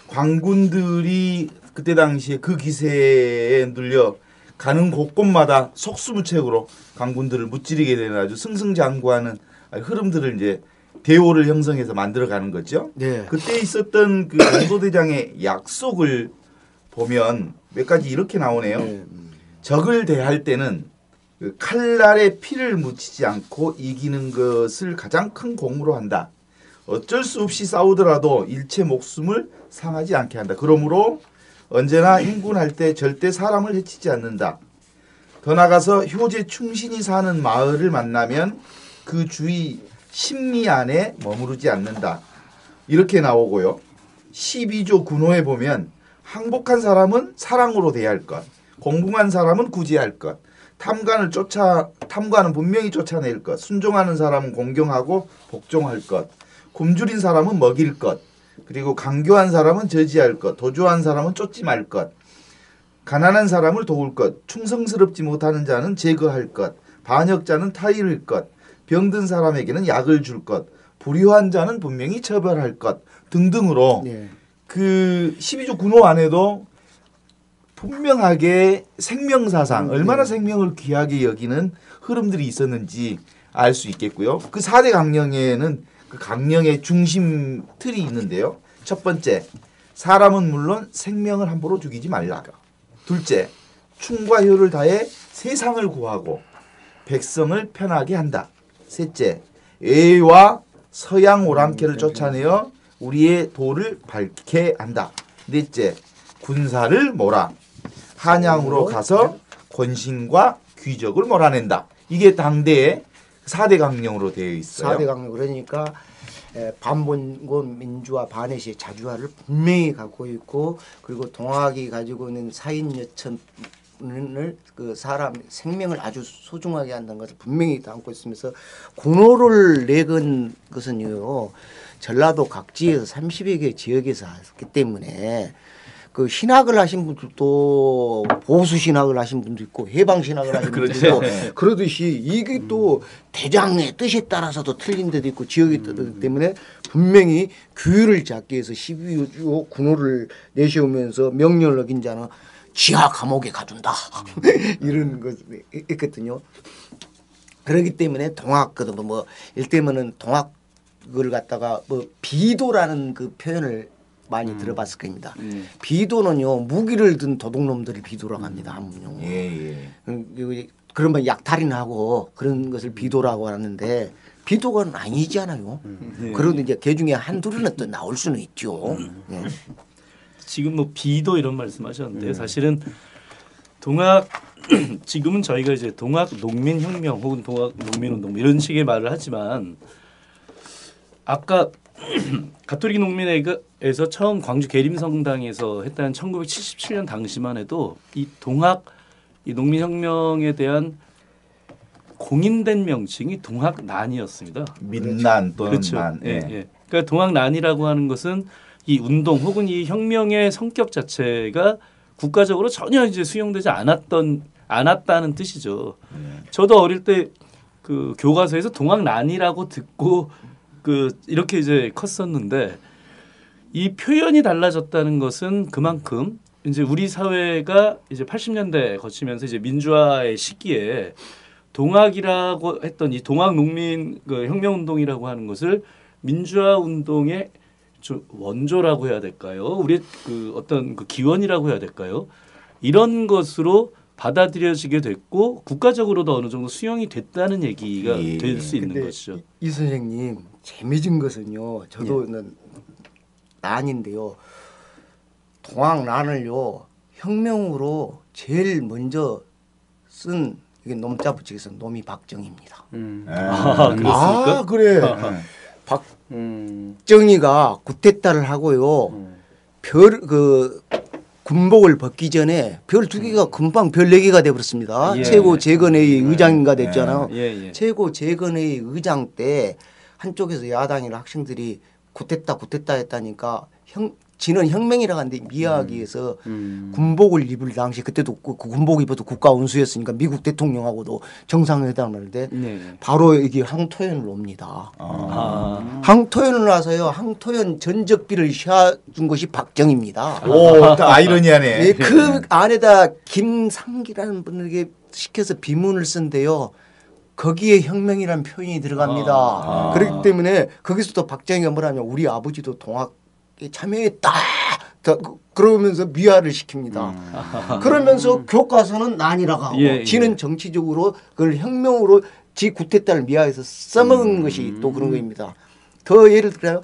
광군들이 그때 당시에 그 기세에 눌려 가는 곳곳마다 속수무책으로 광군들을 무찌르게 되는 아주 승승장구하는 흐름들을 이제 대오를 형성해서 만들어가는 거죠. 네. 그때 있었던 그 동도대장의 약속을 보면 몇 가지 이렇게 나오네요. 네. 적을 대할 때는 그 칼날에 피를 묻히지 않고 이기는 것을 가장 큰 공으로 한다. 어쩔 수 없이 싸우더라도 일체 목숨을 상하지 않게 한다. 그러므로 언제나 행군할 때 절대 사람을 해치지 않는다. 더 나가서 효제 충신이 사는 마을을 만나면 그 주위 10리 안에 머무르지 않는다. 이렇게 나오고요. 12조 군호에 보면 항복한 사람은 사랑으로 대할 것, 공붕한 사람은 구제할 것, 탐관은 분명히 쫓아낼 것, 순종하는 사람은 공경하고 복종할 것, 굶주린 사람은 먹일 것, 그리고 강교한 사람은 저지할 것, 도주한 사람은 쫓지 말 것, 가난한 사람을 도울 것, 충성스럽지 못하는 자는 제거할 것, 반역자는 타일할 것, 병든 사람에게는 약을 줄 것, 불효한 자는 분명히 처벌할 것 등등으로 네. 그 12조 군호 안에도 분명하게 생명사상, 얼마나 생명을 귀하게 여기는 흐름들이 있었는지 알 수 있겠고요. 그 4대 강령에는 그 강령의 중심 틀이 있는데요. 첫 번째, 사람은 물론 생명을 함부로 죽이지 말라. 둘째, 충과 효를 다해 세상을 구하고 백성을 편하게 한다. 셋째, 애와 서양 오랑캐를 쫓아내어 우리의 도를 밝게 한다. 넷째, 군사를 몰아 한양으로 가서 권신과 귀적을 몰아낸다. 이게 당대의 4대 강령으로 되어 있어요. 4대 강령 그러니까 반본군 민주화 반해시의 자주화를 분명히 갖고 있고 그리고 동학이 가지고 있는 사인여천을 그 사람 생명을 아주 소중하게 한다는 것을 분명히 담고 있으면서 군호를 내건 것은요 전라도 각지에서 30여 개 지역에서 했기 때문에 그 신학을 하신 분들도 보수 신학을 하신 분도 있고 해방 신학을 하신 분도 있고 그러듯이 이게 또 대장의 뜻에 따라서도 틀린 데도 있고 지역이 뜨기 때문에 분명히 규율을 잡기 위해서 12조 군호를 내세우면서 명령을 어긴 자는 지하 감옥에 가둔다 이런 것이 있거든요. 그렇기 때문에 동학거든 뭐 일때면은 동학을 갖다가 뭐 비도라는 그 표현을 많이 들어봤을 겁니다. 비도는요 무기를 든 도둑놈들을 비도라고 합니다. 하면요. 예. 그러면 약탈인하고 그런 것을 비도라고 하는데 비도가 아니잖아요. 그런데 이제 그 중에 한둘은 또 나올 수는 있죠. 네. 지금 뭐 비도 이런 말씀하셨는데 사실은 동학 지금은 저희가 이제 동학 농민혁명 혹은 동학 농민운동 이런 식의 말을 하지만 아까 가톨릭 농민회에서 처음 광주 계림성당에서 했다는 1977년 당시만 해도 이 동학 이 농민혁명에 대한 공인된 명칭이 동학난이었습니다. 민난 또는 그렇죠. 난. 예, 예. 그러니까 동학난이라고 하는 것은 이 운동 혹은 이 혁명의 성격 자체가 국가적으로 전혀 이제 수용되지 않았다는 뜻이죠. 저도 어릴 때 그 교과서에서 동학난이라고 듣고 그 이렇게 이제 컸었는데 이 표현이 달라졌다는 것은 그만큼 이제 우리 사회가 이제 80년대 거치면서 이제 민주화의 시기에 동학이라고 했던 이 동학 농민 그 혁명 운동이라고 하는 것을 민주화 운동의 좀 원조라고 해야 될까요? 우리 그 어떤 그 기원이라고 해야 될까요? 이런 것으로 받아들여지게 됐고 국가적으로도 어느 정도 수용이 됐다는 얘기가 될 수 있는 것이죠. 이 선생님 재미진 것은요. 저도는 난인데요. 동학난을요 혁명으로 제일 먼저 쓴 이게 놈자 붙이기서 놈이 박정희입니다. 그렇습니까? 그래. 박정희가 구테타를 하고요. 그 군복을 벗기 전에 별 2개가 금방 별 4개가 돼버렸습니다. 예. 최고 재건회의 의장인가 됐잖아요. 예. 최고 재건회의 의장 때 한쪽에서 야당이나 학생들이 굿했다 했다니까 지는 혁명이라고 하는데 미화하기 위해서 군복을 입을 당시 그때도 그 군복 입어도 국가 원수였으니까 미국 대통령하고도 정상회담을 할 때 바로 여기 항토연을 옵니다. 항토연을 와서요. 항토연 전적비를 씌워준 것이 박정희입니다. 오, 딱 아이러니하네. 네, 그 안에다 김상기라는 분에게 시켜서 비문을 쓴데요. 거기에 혁명이라는 표현이 들어갑니다. 그렇기 때문에 거기서도 박정희가 뭐라면 우리 아버지도 동학에 참여했다. 그러면서 미화를 시킵니다. 그러면서 교과서는 난이라고 하고 지는 정치적으로 그걸 혁명으로 지 구태타를 미화해서 써먹은 것이 또 그런 겁니다. 더 예를 들어요.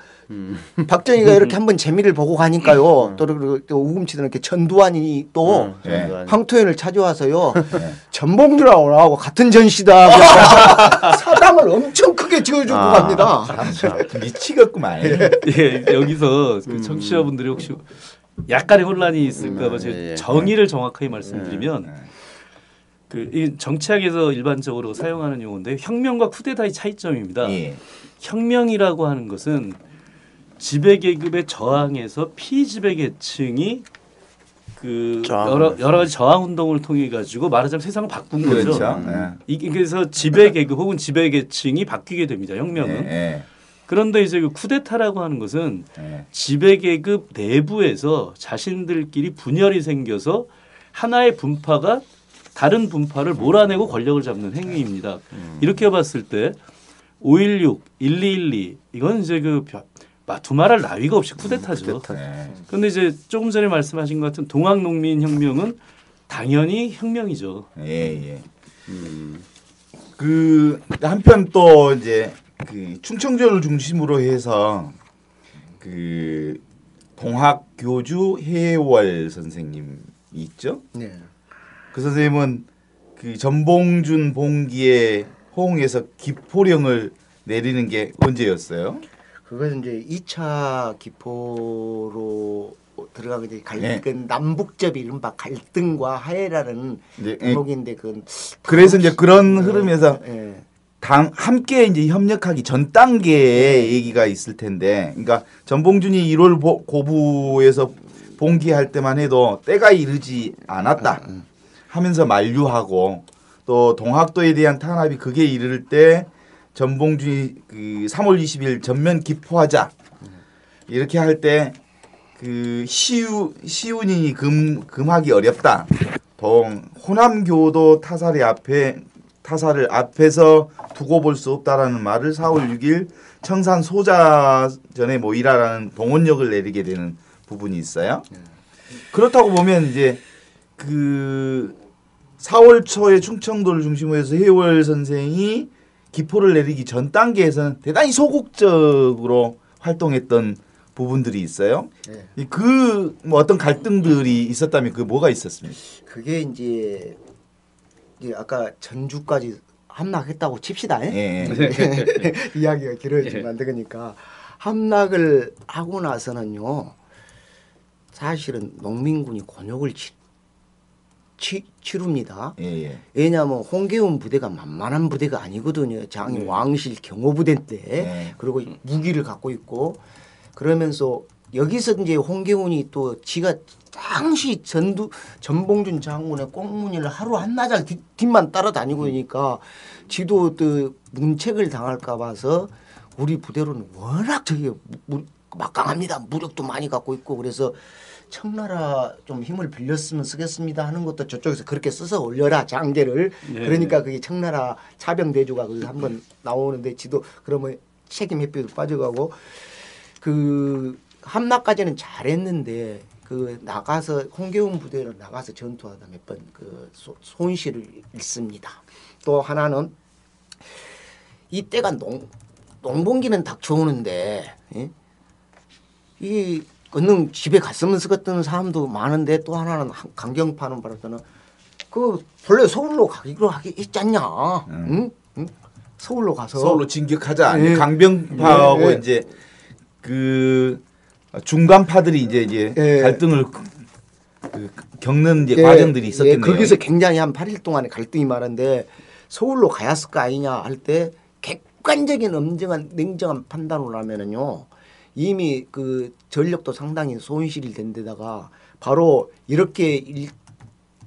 박정희가 이렇게 한번 재미를 보고 가니까요. 또 우금치던 이렇게 전두환이 또 황토연을 찾아와서요. 전봉주라고 나하고 같은 전시다. 사당을 엄청 크게 지어주고 갑니다. 미치겠구만. 예, 여기서 그 청취자분들이 혹시 약간의 혼란이 있을까봐 제가 정의를 정확하게 말씀드리면 이 정치학에서 일반적으로 사용하는 용어인데 혁명과 쿠데타의 차이점입니다. 혁명이라고 하는 것은 지배계급의 저항에서 피지배계층이 그 여러 가지 저항 운동을 통해 가지고 말하자면 세상을 바꾼 거죠. 그렇죠. 그래서 지배계급 혹은 지배계층이 바뀌게 됩니다. 혁명은. 그런데 이제 그 쿠데타라고 하는 것은 지배계급 내부에서 자신들끼리 분열이 생겨서 하나의 분파가 다른 분파를 몰아내고 권력을 잡는 행위입니다. 이렇게 봤을 때 5.16, 1212 이건 이제 그 두말할 나위가 없이 쿠데타죠. 그런데 이제 조금 전에 말씀하신 것 같은 동학농민혁명은 당연히 혁명이죠. 그 한편 또 이제 그 충청도를 중심으로 해서 그 동학교주 해월 선생님이 있죠. 그 선생님은 그 전봉준 봉기의 호응해서 기포령을 내리는 게 언제였어요? 그것은 이제 2차 기포로 들어가게 돼 갈등 남북접이 이른바 갈등과 화해라는 제목인데 그래서 이제 그런 흐름에서 함께 이제 협력하기 전 단계의 얘기가 있을 텐데, 그러니까 전봉준이 1월 고부에서 봉기할 때만 해도 때가 이르지 않았다 하면서 만류하고 또 동학도에 대한 탄압이 극에 이를 때 전봉준이 그 3월 20일 전면 기포하자 이렇게 할 때 그 시운이 금하기 어렵다. 호남교도 타사를 앞에서 두고 볼 수 없다라는 말을 4월 6일 청산 소자전에 모이라라는 동원력을 내리게 되는 부분이 있어요. 그렇다고 보면 이제 그 4월 초에 충청도를 중심으로 해서 해월 선생이 기포를 내리기 전 단계에서는 대단히 소극적으로 활동했던 부분들이 있어요. 그 뭐 어떤 갈등들이 있었다면 그 뭐가 있었습니까? 그게 이제 아까 전주까지 함락했다고 칩시다. 이야기가 길어지면 안 되니까 함락을 하고 나서는요. 사실은 농민군이 곤욕을 치릅니다. 왜냐하면 홍계훈 부대가 만만한 부대가 아니거든요. 장이 왕실 경호부대 때 그리고 무기를 갖고 있고 그러면서 여기서 이제 홍계훈이 또 지가 당시 전봉준 장군의 꽁무니를 하루 한나절 뒷만 따라다니고 그러니까 지도 그 문책을 당할까 봐서 우리 부대로는 워낙 저기 막강합니다. 무력도 많이 갖고 있고 그래서 청나라 좀 힘을 빌렸으면 쓰겠습니다 하는 것도 저쪽에서 그렇게 써서 올려라 장계를. 그러니까 그게 청나라 차병대조가 거기서 한번 나오는데 지도 그러면 책임 회피도 빠져가고 그 함락까지는 잘했는데 그 나가서 홍계훈 부대로 나가서 전투하다 몇 번 그 손실을 입습니다. 또 하나는 이때가 농번기는 닥쳐오는데 이 건능 집에 갔으면 쓰겠다는 사람도 많은데 또 하나는 강경파는 말하자면 그 본래 서울로 가기로 했잖냐. 응? 서울로 가서 서울로 진격하자. 강병파하고 이제 그 중간파들이 이제 갈등을 그 겪는 이제 과정들이 있었겠네요. 거기서 굉장히 한 8일 동안의 갈등이 많은데 서울로 가야 했을 거 아니냐 할 때 객관적인 엄정한 냉정한 판단을 하면은요 이미 그 전력도 상당히 손실이 된 데다가 바로 이렇게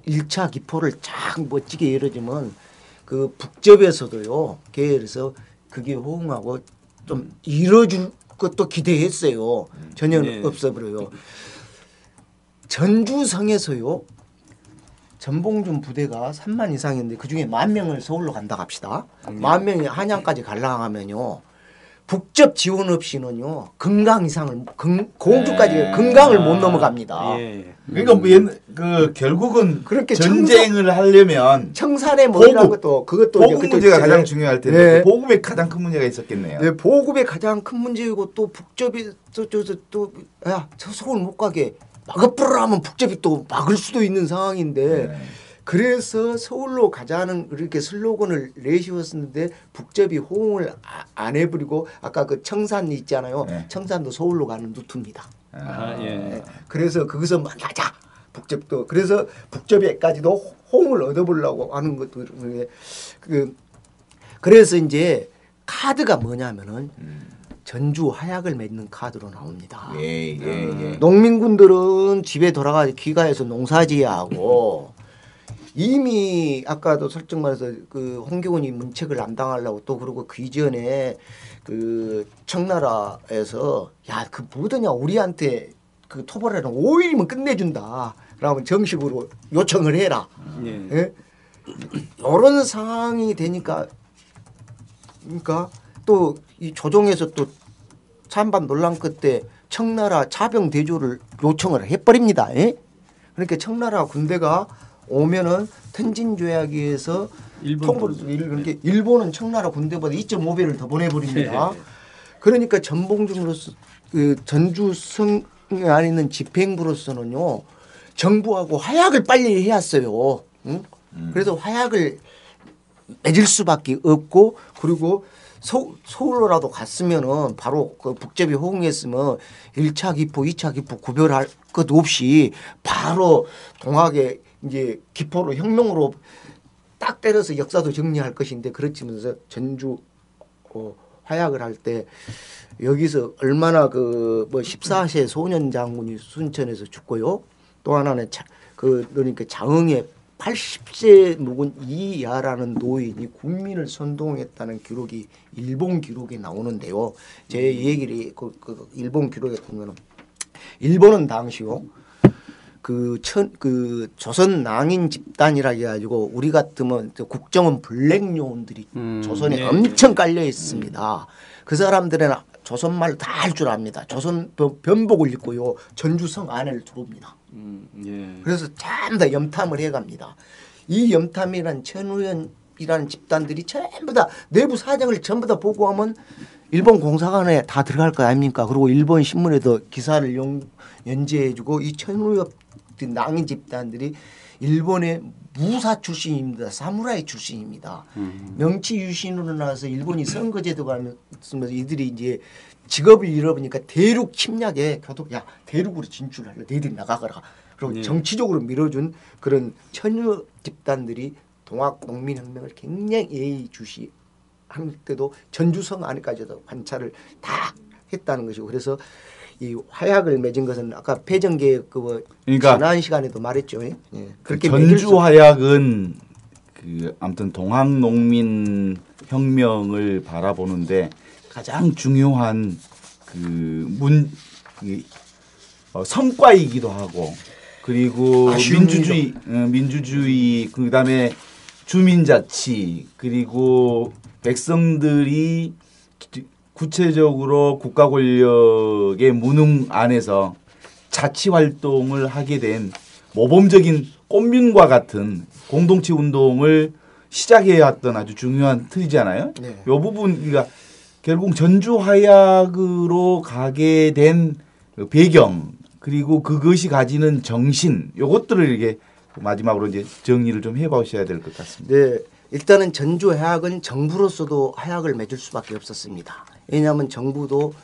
1차 기포를 쫙 멋지게 열어주면 그 북접에서도요 계열에서 그게 호응하고 좀 이뤄줄 것도 기대했어요. 전혀 네. 없어버려요. 전주성에서요 전봉준 부대가 3만 이상인데 그중에 10,000명을 서울로 간다 합시다. 10,000명이 한양까지 갈라 하면요 북접 지원 없이는요 금강 이상을 공주까지 금강을 못 넘어갑니다. 예. 그러니까 뭐 그 결국은 그렇게 전쟁을 하려면 청산의 뭐라는 것도 그것도 이제 보급 그때 문제가 제가- 가장 중요할 텐데 네. 그 보급에 가장 큰 문제가 있었겠네요. 네, 보급의 가장 큰 문제이고 또 북접이 또야 서울 못 가게 막아뿌려 하면 북접이 또 막을 수도 있는 상황인데 네. 그래서 서울로 가자는 이렇게 슬로건을 내세웠었는데 북접이 호응을 안 해버리고 아까 그 청산 있잖아요. 네. 청산도 서울로 가는 루트입니다. 아, 예. 네, 그래서 거기서 만나자 북접도 그래서 북접에까지도 호응을 얻어보려고 하는 것도 그래서 이제 카드가 뭐냐면은 전주 화약을 맺는 카드로 나옵니다. 예. 농민군들은 집에 돌아가 귀가해서 농사지어야 하고 이미 아까도 설정 말해서 그 홍교원이 문책을 안 당하려고 또 그러고 그 이전에 그 청나라에서 야 그 뭐더냐 우리한테 그 토벌에는 5일이면 끝내준다. 라고 정식으로 요청을 해라. 예. 예? 이런 상황이 되니까 그러니까 또 이 조정에서 또 찬반 논란 끝에 청나라 자병 대조를 요청을 해버립니다. 예? 그러니까 청나라 군대가 오면은 텐진 조약에서 그러니까 일본은 청나라 군대보다 2.5배를 더 보내버립니다. 그러니까 전봉준으로서 그 전주성에 안에 있는 집행부로서는요 정부하고 화약을 빨리 해야 했어요. 응? 그래서 화약을 맺을 수밖에 없고 그리고 서울로라도 갔으면은 바로 그 북접이 호응했으면 1차 기포, 2차 기포 구별할 것 없이 바로 동학에 이제 기포로 혁명으로 딱 때려서 역사도 정리할 것인데 그렇지면서 전주 화약을 할 때 여기서 얼마나 그 뭐 14세 소년 장군이 순천에서 죽고요. 또 하나는 그러니까 장흥에 80세 묵은 이야라는 노인이 군민을 선동했다는 기록이 일본 기록에 나오는데요. 제 얘기를 그 일본 기록에 보면은 일본은 당시요 그 조선 낭인 집단이라 해가지고 우리 같으면 국정원 블랙 요원들이 조선에 엄청 깔려 있습니다. 그 사람들은 조선말 다 할 줄 압니다. 조선 변복을 입고요 전주성 안을 들어옵니다. 예. 그래서 전부 다 염탐을 해갑니다. 이 염탐이란 천우연이라는 집단들이 전부 다 내부 사정을 전부 다 보고하면 일본 공사관에 다 들어갈 거 아닙니까? 그리고 일본 신문에도 기사를 연재해주고 이 천우연 낭인 집단들이 일본의 무사 출신입니다. 사무라이 출신입니다. 명치 유신으로 나와서 일본이 선거제도가 하면서 이들이 이제 직업을 잃어보니까 대륙 침략에 야 대륙으로 진출하려 너희들이 나가거라. 그리고 정치적으로 밀어준 그런 천유 집단들이 동학 농민혁명을 굉장히 예의주시할 때도 전주성 안에까지도 관찰을 다 했다는 것이고 그래서 이 화약을 맺은 것은 아까 폐정계획 그러니까 지난 시간에도 말했죠. 예. 그렇게 전주 화약은 그 아무튼 동학 농민 혁명을 바라보는데 가장 중요한 성과이기도 하고 그리고 민주주의 그다음에 주민자치 그리고 백성들이 구체적으로 국가 권력의 무능 안에서 자치 활동을 하게 된 모범적인 꽃민과 같은 공동체 운동을 시작해 왔던 아주 중요한 틀이잖아요. 네. 이 부분 우리가 결국 전주 화약으로 가게 된 배경 그리고 그것이 가지는 정신 요것들을 이렇게 마지막으로 이제 정리를 좀 해보셔야 될 것 같습니다. 네. 일단은 전주 화약은 정부로서도 화약을 맺을 수밖에 없었습니다. 왜냐하면 정부도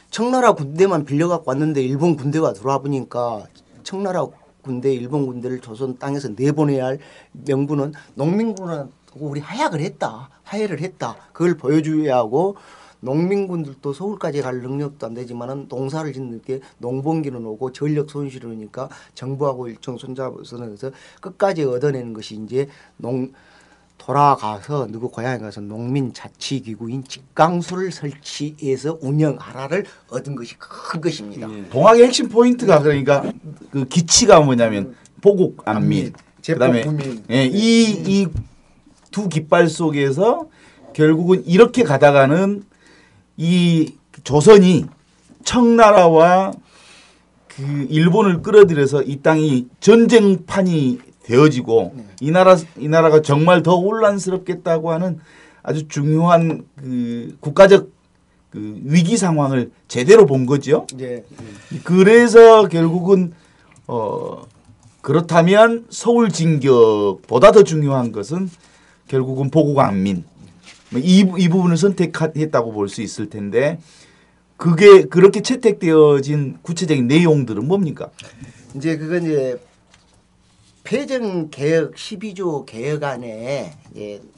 청나라 군대만 빌려갖고 왔는데 일본 군대가 들어와 보니까 청나라 군대, 일본 군대를 조선 땅에서 내보내야 할 명분은 농민군하고 우리 화약을 했다, 화해를 했다. 그걸 보여줘야 하고 농민군들도 서울까지 갈 능력도 안 되지만은 농사를 짓는 게 농번기는 오고 전력 손실을 오니까 정부하고 일정 손잡아서 해서 끝까지 얻어내는 것이 이제 돌아가서 누구 고향에 가서 농민자치기구인 직강소를 설치해서 운영하라를 얻은 것이 큰 것입니다. 동학의 핵심 포인트가 그러니까 그 기치가 뭐냐면 보국 안민, 그다음에 제폭구민. 이 두 깃발 속에서 결국은 이렇게 가다가는 이 조선이 청나라와 그 일본을 끌어들여서 이 땅이 전쟁판이 되어지고 이 나라가 정말 더 혼란스럽겠다고 하는 아주 중요한 그 국가적 그 위기 상황을 제대로 본 거죠. 네. 그래서 결국은 그렇다면 서울 진격보다 더 중요한 것은 결국은 보국 안민 이 부분을 선택했다고 볼 수 있을 텐데 그게 그렇게 채택되어진 구체적인 내용들은 뭡니까? 이제 그건 이제 폐정 개혁 12조 개혁안에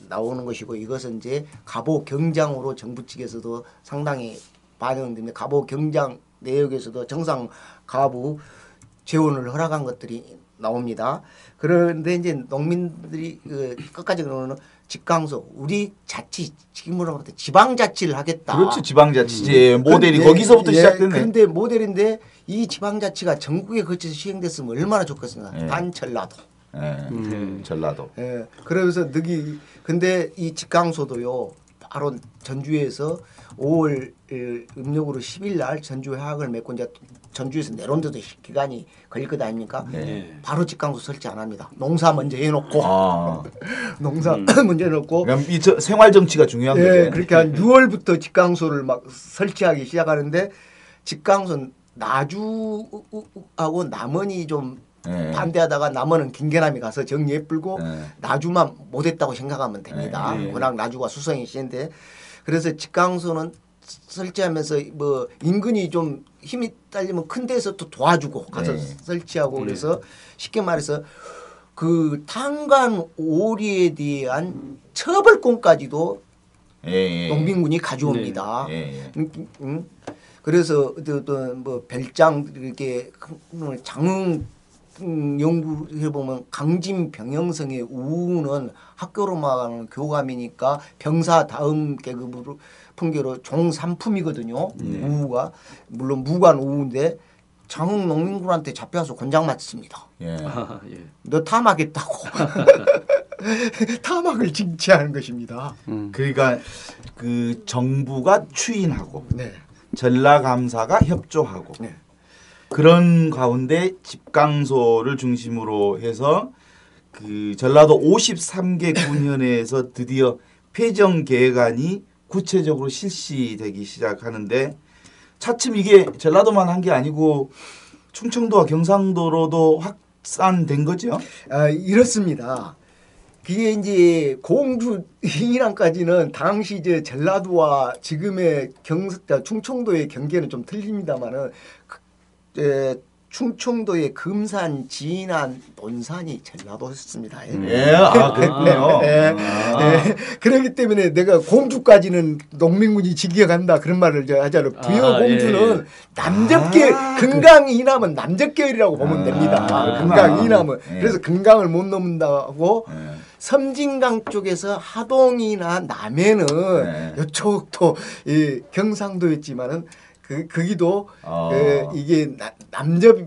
나오는 것이고 이것은 이제 갑오 경장으로 정부 측에서도 상당히 반영됩니다. 갑오 경장 내역에서도 정상 가부 재원을 허락한 것들이 나옵니다. 그런데 이제 농민들이 끝까지 그러는 직강소 우리 자치 지금으로 볼 때 지방자치를 하겠다. 그렇죠. 지방자치제 모델이 거기서부터 시작됐네. 그런데 모델인데 이 지방자치가 전국에 걸쳐서 시행됐으면 얼마나 좋겠습니까? 단 전라도. 전라도. 그러면서 근데 이 직강소도요. 바로 전주에서 5월 음력으로 10일 날 전주 회학을 맺고 이제 전주에서 내려온 데도 기간이 걸릴 것 아닙니까? 네. 바로 직강소 설치 안 합니다. 농사 먼저 해놓고 농사 먼저 해놓고 그럼 이 생활 정치가 중요한 거죠. 그렇게 한 6월부터 직강소를 막 설치하기 시작하는데 직강소 나주하고 남원이 좀 반대하다가 남원은 김계남이 가서 정리해 풀고 나주만 못했다고 생각하면 됩니다. 워낙 나주가 수성이 센데 그래서 직강소는 설치하면서 뭐 인근이 좀 힘이 딸리면 큰 데서 또 도와주고 가서 설치하고 그래서 쉽게 말해서 그 탄관 오리에 대한 처벌권까지도 농민군이 가져옵니다. 그래서 어떤 뭐 별장 이렇게 장흥 연구해 보면 강진 병영성의 우우는 학교로만 교감이니까 병사 다음 계급으로 풍계로 종산품이거든요. 우우가 물론 무관 우우인데 장흥 농민군한테 잡혀서 권장 맞습니다. 너 탐하겠다고 탐학을 징치하는 것입니다. 그러니까 그 정부가 추인하고 전라감사가 협조하고 그런 가운데 집강소를 중심으로 해서 그 전라도 53개 군현에서 드디어 폐정 계획안이 구체적으로 실시되기 시작하는데 차츰 이게 전라도만 한 게 아니고 충청도와 경상도로도 확산된 거죠? 이렇습니다. 그게 이제 공주 인왕까지는 당시 이제 전라도와 지금의 충청도의 경계는 좀 틀립니다만은 충청도의 금산, 진안, 논산이 전라도였습니다. 그랬군요. 그렇기 때문에 내가 공주까지는 농민군이 지켜간다 그런 말을 하잖아요. 부여공주는 남적계 금강 이남은 남적계열이라고 보면 됩니다. 금강 이남은 그래서 금강을 못 넘는다고 섬진강 쪽에서 하동이나 남해는 이쪽도 경상도였지만은 거기도 이게 남접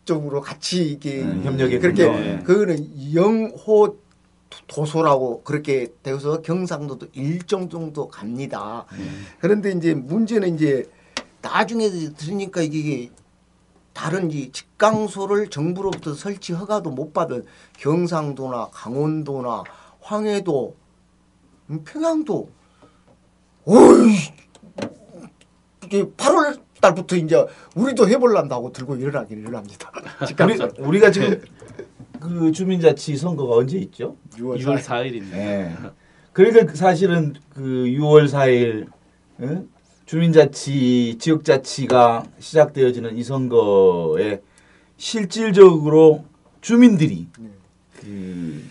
쪽으로 같이 이게 협력이 그렇게 그거는 영호 도소라고 그렇게 되어서 경상도도 일정 정도 갑니다. 그런데 이제 문제는 이제 나중에 들으니까 이게 다른 직강소를 정부로부터 설치 허가도 못 받은 경상도나 강원도나 황해도, 평양도, 이게 8월 달부터 이제 우리도 해볼란다고 들고 일어납니다. 우리가 지금 그 주민자치 선거가 언제 있죠? 6월 4일입니다. 그러니까 사실은 그 6월 4일 주민자치 지역자치가 시작되어지는 이 선거에 실질적으로 주민들이 그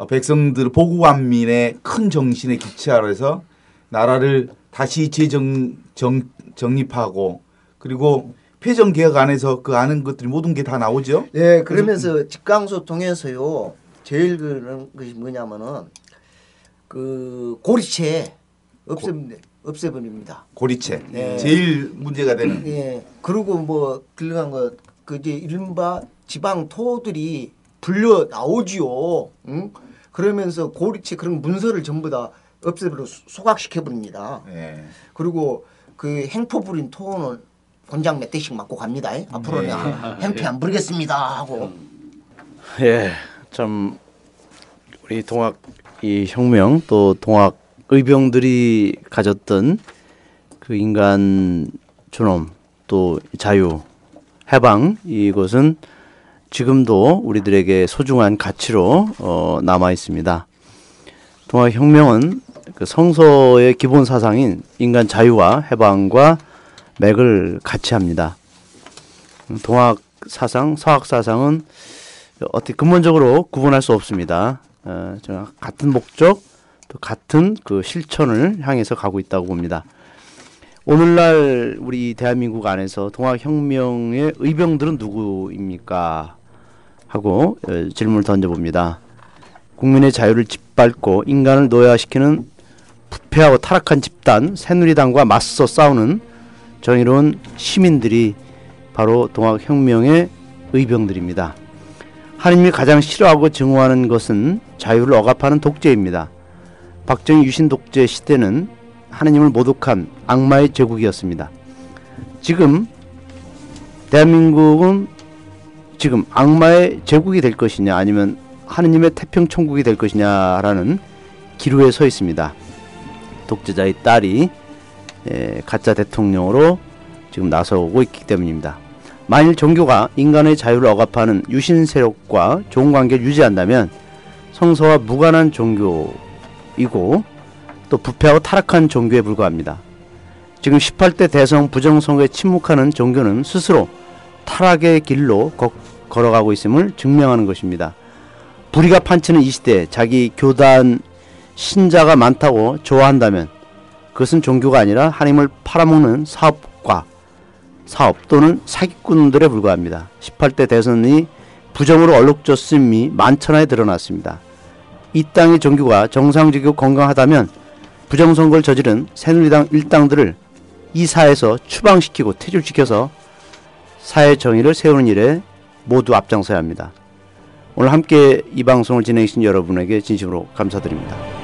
백성들 보국완민의 큰 정신에 기초해서 나라를 다시 정립하고 그리고 패전 개혁 안에서 그 아는 것들이 모든 게 다 나오죠. 네, 그러면서 직강소통해서요. 제일 그런 것이 뭐냐면은 그 고리체 없애버립니다. 고리체. 네. 제일 문제가 되는. 예. 그리고 뭐 들어간 거 그게 이른바 지방 토들이 불려 나오지요. 응? 그러면서 고리체 그런 문서를 전부 다 없애버려 소각시켜 버립니다. 네. 그리고 그 행포 부린 토는 권장 몇 대씩 맞고 갑니다. 앞으로는 행패 안 부리겠습니다 하고. 예, 참 우리 동학 이 혁명 또 동학 의병들이 가졌던 그 인간 존엄 또 자유 해방 이것은 지금도 우리들에게 소중한 가치로 남아 있습니다. 동학 혁명은 그 성서의 기본 사상인 인간 자유와 해방과 맥을 같이 합니다. 동학 사상, 서학 사상은 어떻게 근본적으로 구분할 수 없습니다. 같은 목적, 또 같은 그 실천을 향해서 가고 있다고 봅니다. 오늘날 우리 대한민국 안에서 동학혁명의 의병들은 누구입니까? 하고 질문을 던져봅니다. 국민의 자유를 짓밟고 인간을 노예화시키는 부패하고 타락한 집단 새누리당과 맞서 싸우는 정의로운 시민들이 바로 동학혁명의 의병들입니다. 하느님이 가장 싫어하고 증오하는 것은 자유를 억압하는 독재입니다. 박정희 유신 독재 시대는 하느님을 모독한 악마의 제국이었습니다. 지금 대한민국은 지금 악마의 제국이 될 것이냐 아니면 하느님의 태평천국이 될 것이냐라는 기로에 서 있습니다. 독재자의 딸이 가짜 대통령으로 지금 나서고 있기 때문입니다. 만일 종교가 인간의 자유를 억압하는 유신 세력과 좋은 관계를 유지한다면 성서와 무관한 종교이고 또 부패하고 타락한 종교에 불과합니다. 지금 18대 대선 부정선거에 침묵하는 종교는 스스로 타락의 길로 걸어가고 있음을 증명하는 것입니다. 불의가 판치는 이 시대에 자기 교단 신자가 많다고 좋아한다면 그것은 종교가 아니라 하나님을 팔아먹는 사업 또는 사기꾼들에 불과합니다. 18대 대선이 부정으로 얼룩졌음이 만천하에 드러났습니다. 이 땅의 종교가 정상적이고 건강하다면 부정선거를 저지른 새누리당 일당들을 이 사회에서 추방시키고 퇴출시켜서 사회 정의를 세우는 일에 모두 앞장서야 합니다. 오늘 함께 이 방송을 진행해 주신 여러분에게 진심으로 감사드립니다.